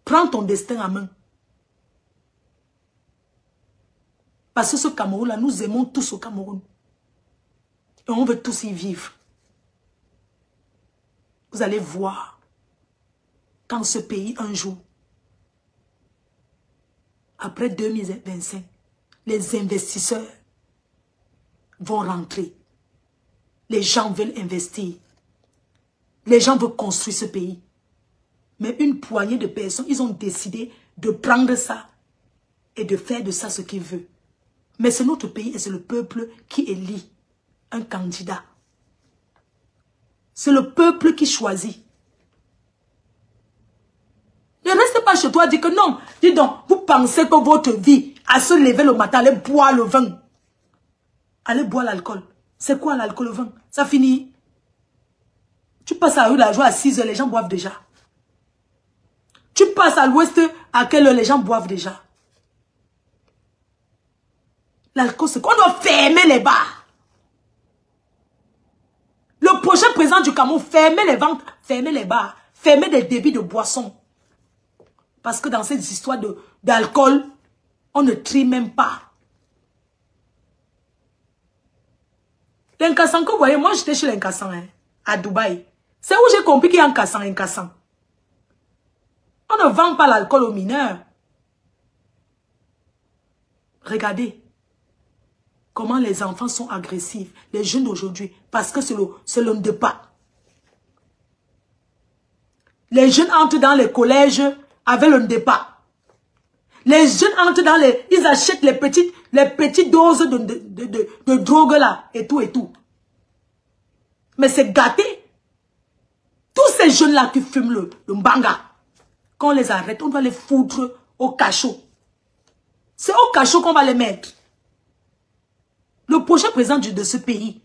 Prends ton destin en main. Parce que ce Cameroun-là, nous aimons tous au Cameroun. Et on veut tous y vivre. Vous allez voir, quand ce pays, un jour, après 2025, les investisseurs vont rentrer. Les gens veulent investir. Les gens veulent construire ce pays. Mais une poignée de personnes, ils ont décidé de prendre ça et de faire de ça ce qu'ils veulent. Mais c'est notre pays et c'est le peuple qui élit un candidat. C'est le peuple qui choisit. Ne restez pas chez toi, dis que non. Dis donc, vous pensez que votre vie, à se lever le matin, aller boire le vin. Allez boire l'alcool. C'est quoi l'alcool, le vin? Ça finit. Tu passes à la rue la joie à 6 h, les gens boivent déjà. Tu passes à l'ouest, à quelle heure les gens boivent déjà. L'alcool, c'est qu'on doit fermer les bars. Le prochain président du Cameroun, fermer les ventes, fermer les bars, fermer des débits de boissons. Parce que dans cette histoire d'alcool, on ne trie même pas. L'Incassan que vous voyez, moi j'étais chez l'Incassan, hein, à Dubaï. C'est où j'ai compris qu'il y a un Incassan. On ne vend pas l'alcool aux mineurs. Regardez comment les enfants sont agressifs, les jeunes d'aujourd'hui, parce que c'est le Ndepa. Les jeunes entrent dans les collèges avec le Ndepa. Les jeunes entrent dans les... Ils achètent les petites doses de drogue là, et tout et tout. Mais c'est gâté. Tous ces jeunes-là qui fument le mbanga, quand on les arrête, on doit les foutre au cachot. C'est au cachot qu'on va les mettre. Le prochain président de ce pays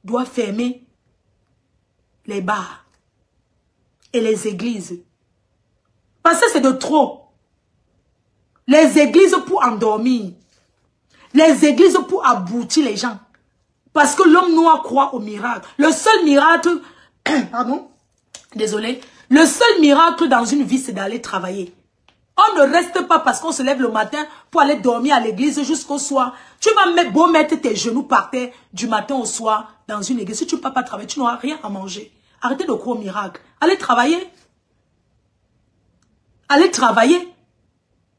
doit fermer les bars et les églises. Parce que c'est de trop. Les églises pour endormir. Les églises pour aboutir les gens. Parce que l'homme noir croit au miracle. Le seul miracle, pardon, désolé, le seul miracle dans une vie, c'est d'aller travailler. On ne reste pas parce qu'on se lève le matin pour aller dormir à l'église jusqu'au soir. Tu vas beau mettre tes genoux par terre du matin au soir dans une église. Si tu ne peux pas travailler, tu n'auras rien à manger. Arrêtez de croire au miracle. Allez travailler. Allez travailler.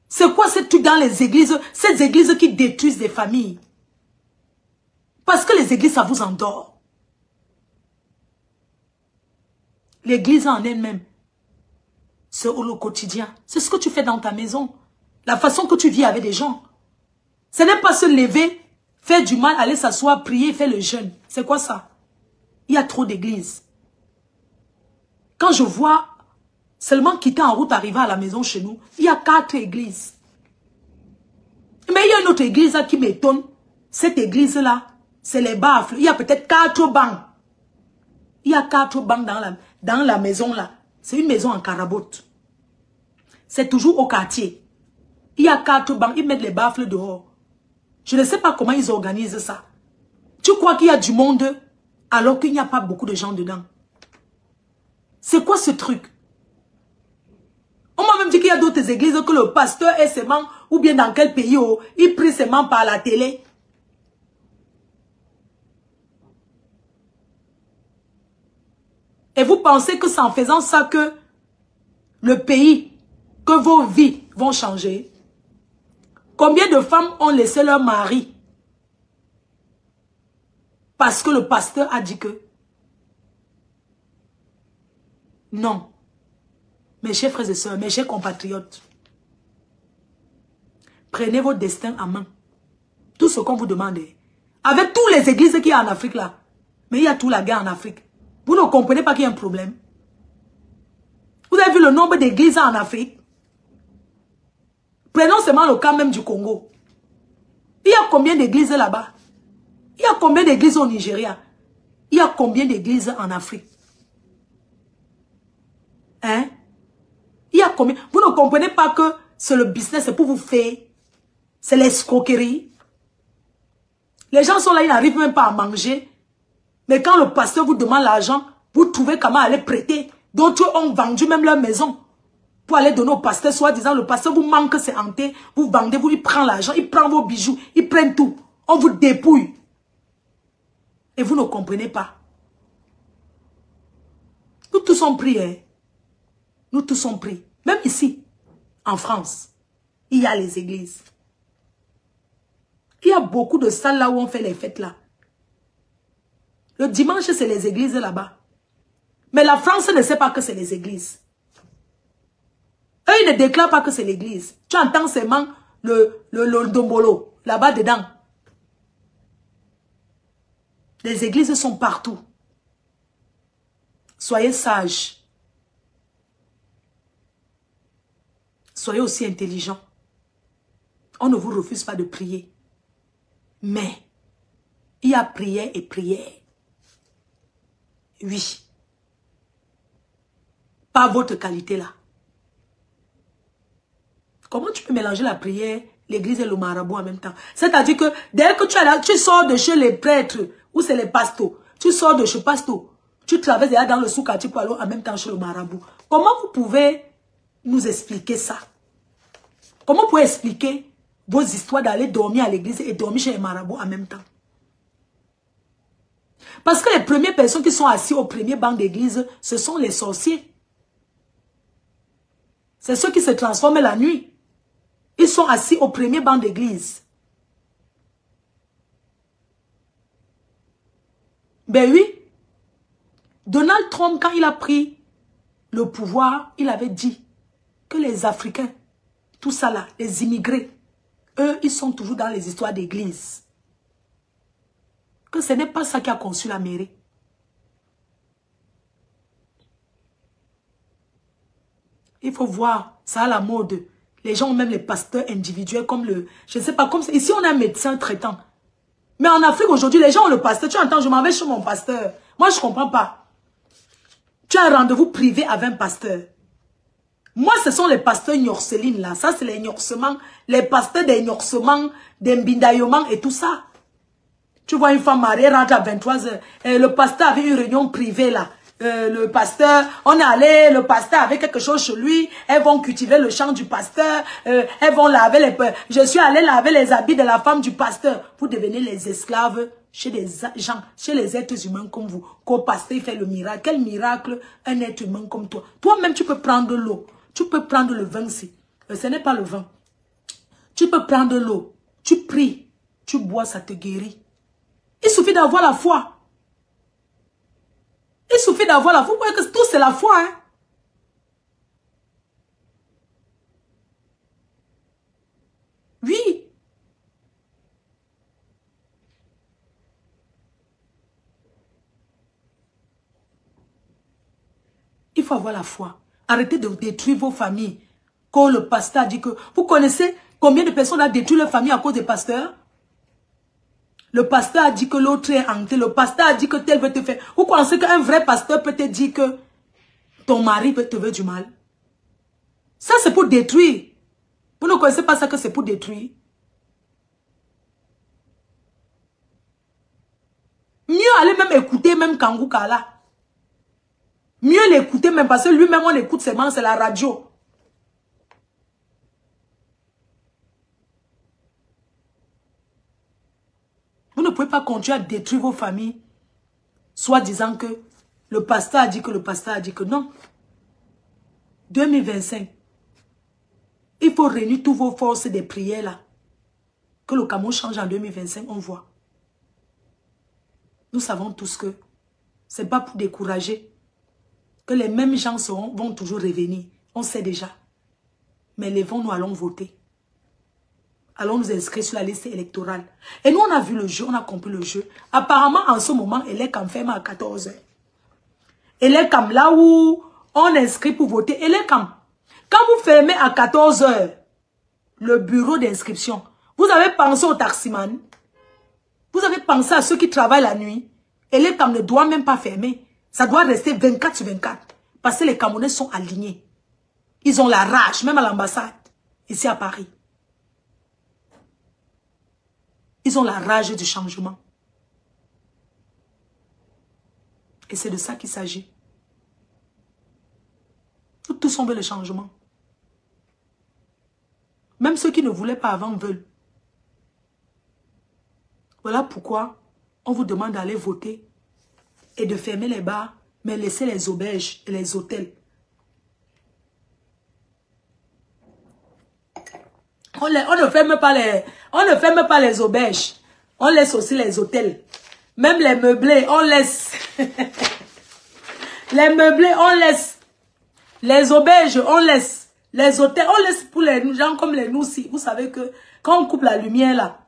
C'est quoi ce truc dans les églises? Ces églises qui détruisent des familles. Parce que les églises, ça vous endort. L'église en elle-même, c'est le quotidien. C'est ce que tu fais dans ta maison. La façon que tu vis avec des gens. Ce n'est pas se lever, faire du mal, aller s'asseoir, prier, faire le jeûne. C'est quoi ça? Il y a trop d'églises. Quand je vois seulement quitter en route, arriver à la maison chez nous, il y a 4 églises. Mais il y a une autre église là qui m'étonne. Cette église-là, c'est les baffles. Il y a peut-être 4 bancs. Il y a 4 bancs dans la maison là. C'est une maison en carabote. C'est toujours au quartier. Il y a 4 bancs. Ils mettent les baffles dehors. Je ne sais pas comment ils organisent ça. Tu crois qu'il y a du monde alors qu'il n'y a pas beaucoup de gens dedans? C'est quoi ce truc? On m'a même dit qu'il y a d'autres églises que le pasteur est seulement, ou bien dans quel pays, il prie seulement par la télé. Et vous pensez que c'est en faisant ça que le pays, que vos vies vont changer? Combien de femmes ont laissé leur mari parce que le pasteur a dit que? Non. Mes chers frères et sœurs, mes chers compatriotes, prenez votre destin en main. Tout ce qu'on vous demande. Avec toutes les églises qu'il y a en Afrique là, mais il y a toute la guerre en Afrique. Vous ne comprenez pas qu'il y a un problème. Vous avez vu le nombre d'églises en Afrique? Prenons seulement le cas même du Congo. Il y a combien d'églises là-bas? Il y a combien d'églises au Nigeria? Il y a combien d'églises en Afrique? Hein? Il y a combien? Vous ne comprenez pas que c'est le business, c'est pour vous faire. C'est l'escroquerie. Les gens sont là, ils n'arrivent même pas à manger. Mais quand le pasteur vous demande l'argent, vous trouvez comment aller prêter. D'autres ont vendu même leur maison pour aller donner au pasteur, soit disant le pasteur vous manque, c'est hanté, vous vendez, vous lui prend l'argent, il prend vos bijoux, il prend tout. On vous dépouille. Et vous ne comprenez pas. Nous tous sommes pris, hein. Nous tous sommes pris. Même ici, en France, il y a les églises. Il y a beaucoup de salles là où on fait les fêtes là. Le dimanche, c'est les églises là-bas. Mais la France ne sait pas que c'est les églises. Eux, ils ne déclarent pas que c'est l'église. Tu entends seulement le dombolo, là-bas dedans. Les églises sont partout. Soyez sages. Soyez aussi intelligents. On ne vous refuse pas de prier. Mais, il y a prière et prière. Oui. Pas votre qualité là. Comment tu peux mélanger la prière, l'église et le marabout en même temps? C'est-à-dire que dès que tu es là, tu sors de chez les prêtres, ou c'est les pastos, tu sors de chez pasto, tu traverses là dans le sous-quartier pour aller en même temps chez le marabout. Comment vous pouvez nous expliquer ça? Comment vous pouvez expliquer vos histoires d'aller dormir à l'église et dormir chez les marabouts en même temps? Parce que les premières personnes qui sont assises au premier banc d'église, ce sont les sorciers. C'est ceux qui se transforment la nuit. Ils sont assis au premier banc d'église. Ben oui. Donald Trump, quand il a pris le pouvoir, il avait dit que les Africains, tout ça là, les immigrés, eux, ils sont toujours dans les histoires d'église. Que ce n'est pas ça qui a conçu la mairie. Il faut voir, ça à la mode. Les gens ont même les pasteurs individuels comme le... Je ne sais pas, comme ça. Ici, on a un médecin traitant. Mais en Afrique, aujourd'hui, les gens ont le pasteur. Tu entends, je m'en vais chez mon pasteur. Moi, je ne comprends pas. Tu as un rendez-vous privé avec un pasteur. Moi, ce sont les pasteurs gnorcelines, là. Ça, c'est les gnorcements. Les pasteurs des gnorcements, des mbindaillements et tout ça. Tu vois une femme mariée rentre à 23 h. Et le pasteur avait une réunion privée, là. Le pasteur, on est allé, le pasteur avait quelque chose chez lui, elles vont cultiver le champ du pasteur, elles vont laver les... Je suis allé laver les habits de la femme du pasteur. Vous devenez les esclaves chez les gens, chez les êtres humains comme vous. Qu'au pasteur fait le miracle. Quel miracle un être humain comme toi. Toi-même, tu peux prendre l'eau. Tu peux prendre le vin ici. Ce n'est pas le vin. Tu peux prendre l'eau. Tu pries. Tu bois, ça te guérit. Il suffit d'avoir la foi. Il suffit d'avoir la foi. Vous voyez que tout c'est la foi. Hein? Oui. Il faut avoir la foi. Arrêtez de détruire vos familles. Quand le pasteur a dit que... Vous connaissez combien de personnes ont détruit leur famille à cause des pasteurs? Le pasteur a dit que l'autre est hanté. Le pasteur a dit que tel veut te faire. Vous pensez qu'un vrai pasteur peut te dire que ton mari te veut du mal? Ça, c'est pour détruire. Vous ne connaissez pas ça que c'est pour détruire? Mieux aller même écouter même Kangou Kala. Mieux l'écouter même parce que lui-même on écoute seulement, c'est la radio. Vous ne pouvez pas continuer à détruire vos familles, soit disant que le pasteur a dit que le pasteur a dit que non. 2025, il faut réunir toutes vos forces des prières là. Que le Cameroun change en 2025, on voit. Nous savons tous que ce n'est pas pour décourager, que les mêmes gens vont toujours revenir. On sait déjà. Mais levons, nous allons voter. Allons nous inscrire sur la liste électorale. Et nous, on a vu le jeu, on a compris le jeu. Apparemment, en ce moment, elle est comme ferme à 14 h. Elle est comme là où on inscrit pour voter. Elle est comme. Quand vous fermez à 14 h, le bureau d'inscription, vous avez pensé au taximan. Vous avez pensé à ceux qui travaillent la nuit. Elle est comme ne doit même pas fermer. Ça doit rester 24 sur 24. Parce que les Camerounais sont alignés. Ils ont la rage, même à l'ambassade, ici à Paris. Ils ont la rage du changement. Et c'est de ça qu'il s'agit. Tous on veut le changement. Même ceux qui ne voulaient pas avant veulent. Voilà pourquoi on vous demande d'aller voter et de fermer les bars, mais laisser les auberges et les hôtels. On ne ferme pas les auberges. On laisse aussi les hôtels. Même les meublés, on laisse. Les meublés, on laisse. Les auberges, on laisse. Les hôtels, on laisse pour les gens comme les nous aussi. Vous savez que quand on coupe la lumière là,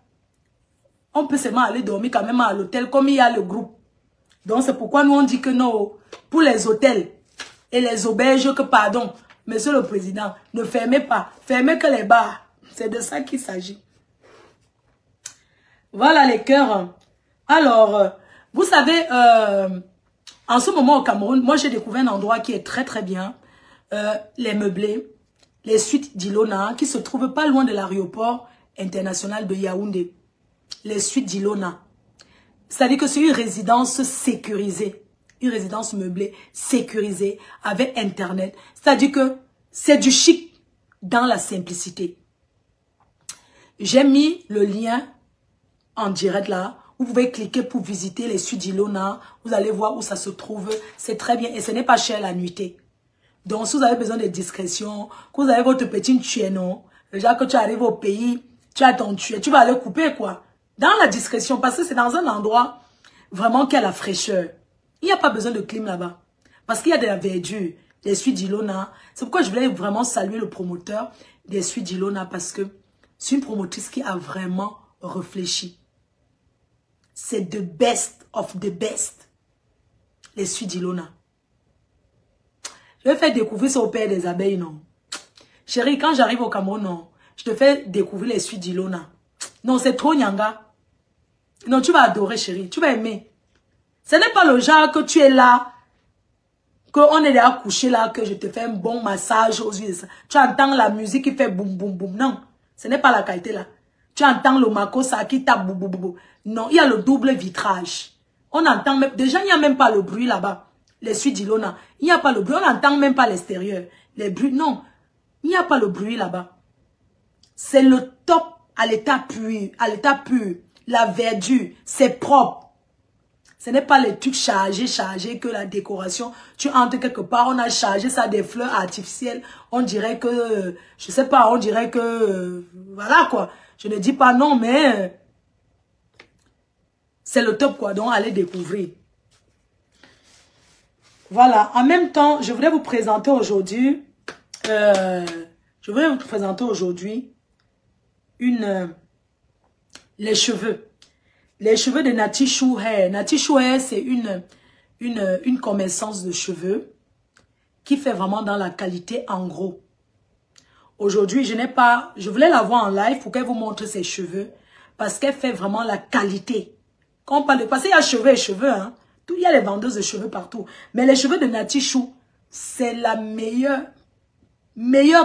on peut seulement aller dormir quand même à l'hôtel comme il y a le groupe. Donc c'est pourquoi nous on dit que non, pour les hôtels et les auberges, que pardon, monsieur le président, ne fermez pas. Fermez que les bars. C'est de ça qu'il s'agit. Voilà les cœurs. Alors, vous savez, en ce moment au Cameroun, moi j'ai découvert un endroit qui est très très bien. Les meublés, les suites d'Ilona, qui se trouvent pas loin de l'aéroport international de Yaoundé. Les suites d'Ilona. C'est-à-dire que c'est une résidence sécurisée. Une résidence meublée, sécurisée, avec Internet. C'est-à-dire que c'est du chic dans la simplicité. J'ai mis le lien en direct là. Vous pouvez cliquer pour visiter les suites d'Ilona. Vous allez voir où ça se trouve. C'est très bien. Et ce n'est pas cher la nuitée. Donc, si vous avez besoin de discrétion, que vous avez votre petit tueno, déjà que tu arrives au pays, tu as ton tué, tu vas aller couper quoi. Dans la discrétion, parce que c'est dans un endroit vraiment qui a la fraîcheur. Il n'y a pas besoin de clim là-bas. Parce qu'il y a de la verdure. Les suites d'Ilona. C'est pourquoi je voulais vraiment saluer le promoteur des suites d'Ilona parce que c'est une promotrice qui a vraiment réfléchi. C'est the best of the best. Les suites d'Ilona. Je vais faire découvrir ça au père des abeilles, non. Chérie, quand j'arrive au Cameroun, non, je te fais découvrir les suites d'Ilona. Non, c'est trop nyanga. Non, tu vas adorer, chérie. Tu vas aimer. Ce n'est pas le genre que tu es là, qu'on est là couché là, que je te fais un bon massage aux yeux. Tu entends la musique qui fait boum, boum, boum. Non, ce n'est pas la qualité là. Tu entends le makosa qui tape boum, boum, boum. Non, il y a le double vitrage. On entend même... Déjà, il n'y a même pas le bruit là-bas. Les suites d'Ilona. Il n'y a pas le bruit. On n'entend même pas l'extérieur. Les bruits, non. Il n'y a pas le bruit là-bas. C'est le top à l'état pur. À l'état pur. La verdure. C'est propre. Ce n'est pas les trucs chargés que la décoration. Tu entres quelque part, on a chargé ça des fleurs artificielles. On dirait que, je sais pas, on dirait que, voilà quoi. Je ne dis pas non, mais c'est le top quoi. Donc, allez découvrir. Voilà. En même temps, je voulais vous présenter aujourd'hui, les cheveux. Les cheveux de Nati Chou Hair. Nati Chou Hair, c'est une commerçante de cheveux qui fait vraiment dans la qualité en gros. Aujourd'hui, je voulais la voir en live pour qu'elle vous montre ses cheveux parce qu'elle fait vraiment la qualité. Quand on parle de... Parce qu'il y a cheveux et cheveux, hein. Il y a les vendeuses de cheveux partout. Mais les cheveux de Nati Chou, c'est la meilleure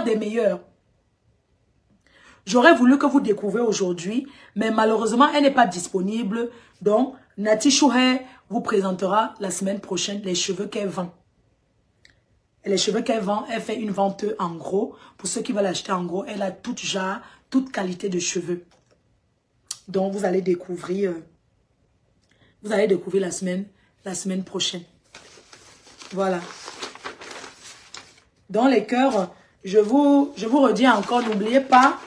des meilleures. J'aurais voulu que vous découvriez aujourd'hui, mais malheureusement, elle n'est pas disponible. Donc, Nati Chou Hair vous présentera la semaine prochaine les cheveux qu'elle vend. Et les cheveux qu'elle vend, elle fait une vente en gros. Pour ceux qui veulent acheter en gros, elle a toute qualité de cheveux. Donc, vous allez découvrir la semaine prochaine. Voilà. Dans les cœurs, je vous redis encore, n'oubliez pas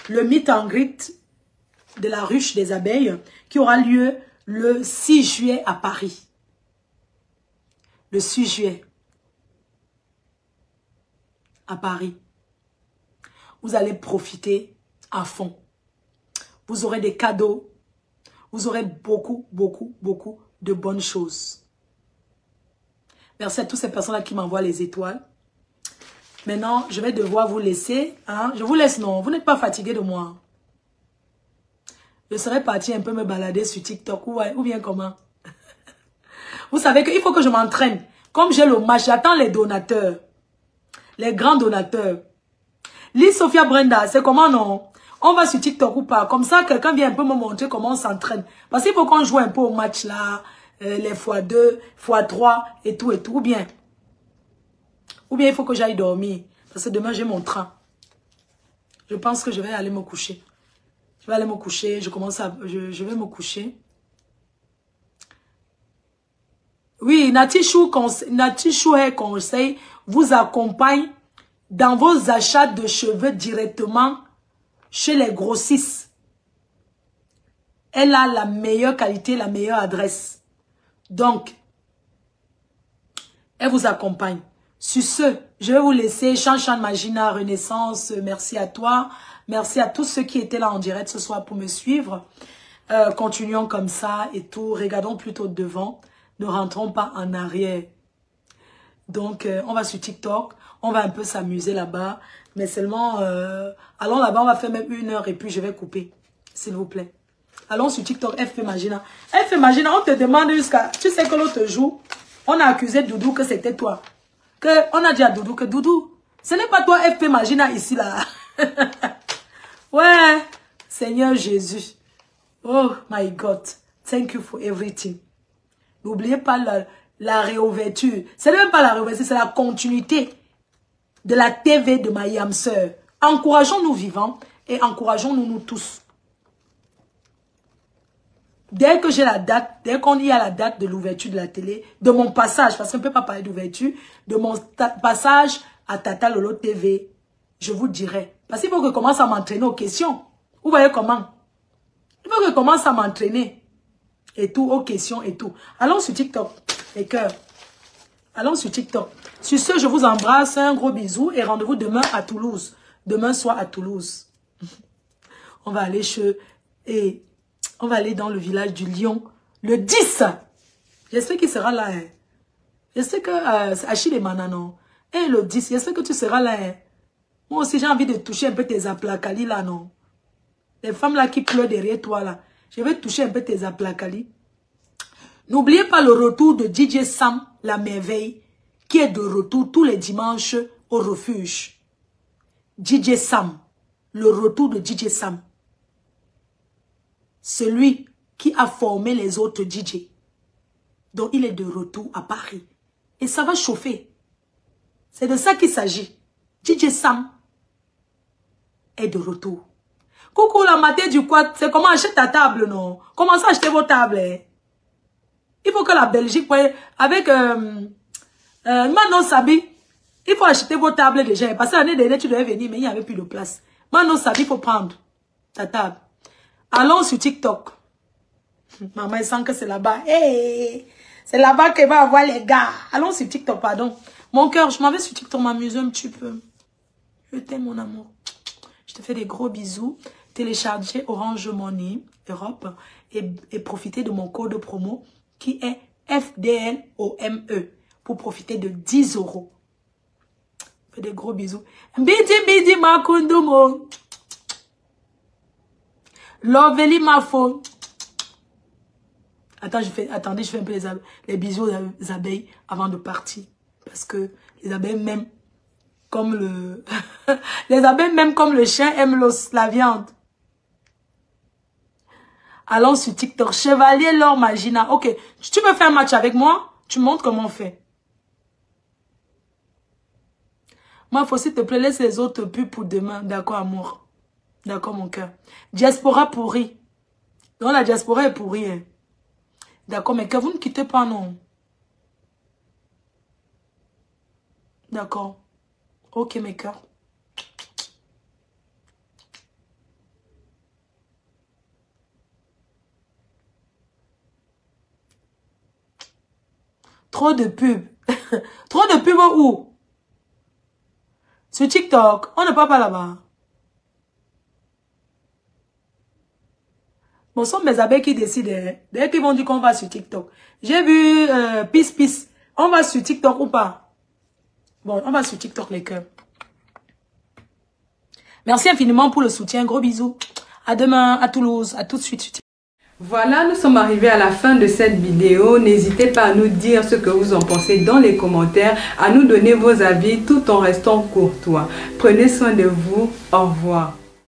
le meet and greet de la ruche des abeilles qui aura lieu le 6 juillet à Paris. Le 6 juillet à Paris. Vous allez profiter à fond. Vous aurez des cadeaux. Vous aurez beaucoup de bonnes choses. Merci à toutes ces personnes-là qui m'envoient les étoiles. Maintenant, je vais devoir vous laisser. Hein? Je vous laisse, non. Vous n'êtes pas fatigué de moi. Je serais partie un peu me balader sur TikTok. Ou bien comment? Vous savez qu'il faut que je m'entraîne. Comme j'ai le match, j'attends les donateurs. Les grands donateurs. Lise Sophia Brenda, c'est comment non? On va sur TikTok ou pas? Comme ça, quelqu'un vient un peu me montrer comment on s'entraîne. Parce qu'il faut qu'on joue un peu au match là. Les x2, x3 et tout. Ou bien il faut que j'aille dormir. Parce que demain, j'ai mon train. Je pense que je vais aller me coucher. Je vais aller me coucher. Je vais me coucher. Oui, Nati Chou Hair Conseil vous accompagne dans vos achats de cheveux directement chez les grossistes. Elle a la meilleure qualité, la meilleure adresse. Donc, elle vous accompagne. Sur ce, je vais vous laisser. Chan Magina, Renaissance, merci à toi. Merci à tous ceux qui étaient là en direct ce soir pour me suivre. Continuons comme ça et tout. Regardons plutôt devant. Ne rentrons pas en arrière. Donc, on va sur TikTok. On va un peu s'amuser là-bas. Mais seulement, allons là-bas, on va faire même 1 heure et puis je vais couper. S'il vous plaît. Allons sur TikTok, FP Magina. FP Magina, on te demande jusqu'à... Tu sais que l'autre jour, on a accusé Doudou que c'était toi. On a dit à Doudou que Doudou, ce n'est pas toi FP Magina ici là. Ouais, Seigneur Jésus. Oh my God. Thank you for everything. N'oubliez pas la réouverture. Ce n'est même pas la réouverture, c'est la continuité de la TV de ma yam sœur. Encourageons-nous vivants et encourageons-nous nous tous. Dès que j'ai la date, dès qu'on y a la date de l'ouverture de la télé, de mon passage, parce qu'on ne peut pas parler d'ouverture, de mon passage à Tata Lolo TV, je vous dirai. Parce qu'il faut que je commence à m'entraîner aux questions. Vous voyez comment? Il faut que je commence à m'entraîner. Et tout, aux questions et tout. Allons sur TikTok, les cœurs. Allons sur TikTok. Sur ce, je vous embrasse, un gros bisou et rendez-vous demain à Toulouse. Demain soir à Toulouse. On va aller on va aller dans le village du Lion le 10. J'espère qu'il sera là. Hein. Je sais que Achille et Mananon. Et le 10, j'espère que tu seras là. Hein. Moi aussi, j'ai envie de toucher un peu tes aplacali là, non? Les femmes là qui pleurent derrière toi là. Je vais toucher un peu tes aplacali. N'oubliez pas le retour de DJ Sam, la merveille, qui est de retour tous les dimanches au refuge. DJ Sam, le retour de DJ Sam. Celui qui a formé les autres DJ. Donc il est de retour à Paris. Et ça va chauffer. C'est de ça qu'il s'agit. DJ Sam est de retour. Coucou la maté du quad, c'est comment acheter ta table, non? Comment ça acheter vos tables? Il faut que la Belgique, avec Manon Sabi, il faut acheter vos tables déjà. Parce que l'année dernière, tu devais venir, mais il n'y avait plus de place. Manon Sabi, il faut prendre ta table. Allons sur TikTok. Maman, elle sent que c'est là-bas. Hey, c'est là-bas qu'elle va avoir les gars. Allons sur TikTok, pardon. Mon cœur, je m'en vais sur TikTok m'amuser un petit peu. Je t'aime, mon amour. Je te fais des gros bisous. Téléchargez Orange Money Europe et profitez de mon code promo qui est FDLOME pour profiter de 10 €. Fais des gros bisous. Bidi bidi makundumo. Loveli mafo. Attendez, je fais un peu les bisous aux abeilles avant de partir. Parce que les abeilles même comme le... les abeilles même comme le chien aiment la viande. Allons sur TikTok. Chevalier Laure Magina. Ok, tu veux faire un match avec moi? Tu montres comment on fait. Moi, il faut s'il te plaît, laisse les autres pubs pour demain. D'accord, amour. D'accord, mon cœur. Diaspora pourrie. Donc, la diaspora est pourrie. Hein. D'accord, mais que vous ne quittez pas, non. D'accord. Ok, mes cœurs. Trop de pubs. Trop de pubs où? Sur TikTok. On ne parle pas là-bas. Bon, ce sont mes abeilles qui décident. Dès qu'ils vont dire qu'on va sur TikTok. J'ai vu Peace. On va sur TikTok ou pas? Bon, on va sur TikTok, les cœurs. Merci infiniment pour le soutien. Gros bisous. À demain, à Toulouse. À tout de suite. Voilà, nous sommes arrivés à la fin de cette vidéo. N'hésitez pas à nous dire ce que vous en pensez dans les commentaires, à nous donner vos avis tout en restant courtois. Prenez soin de vous. Au revoir.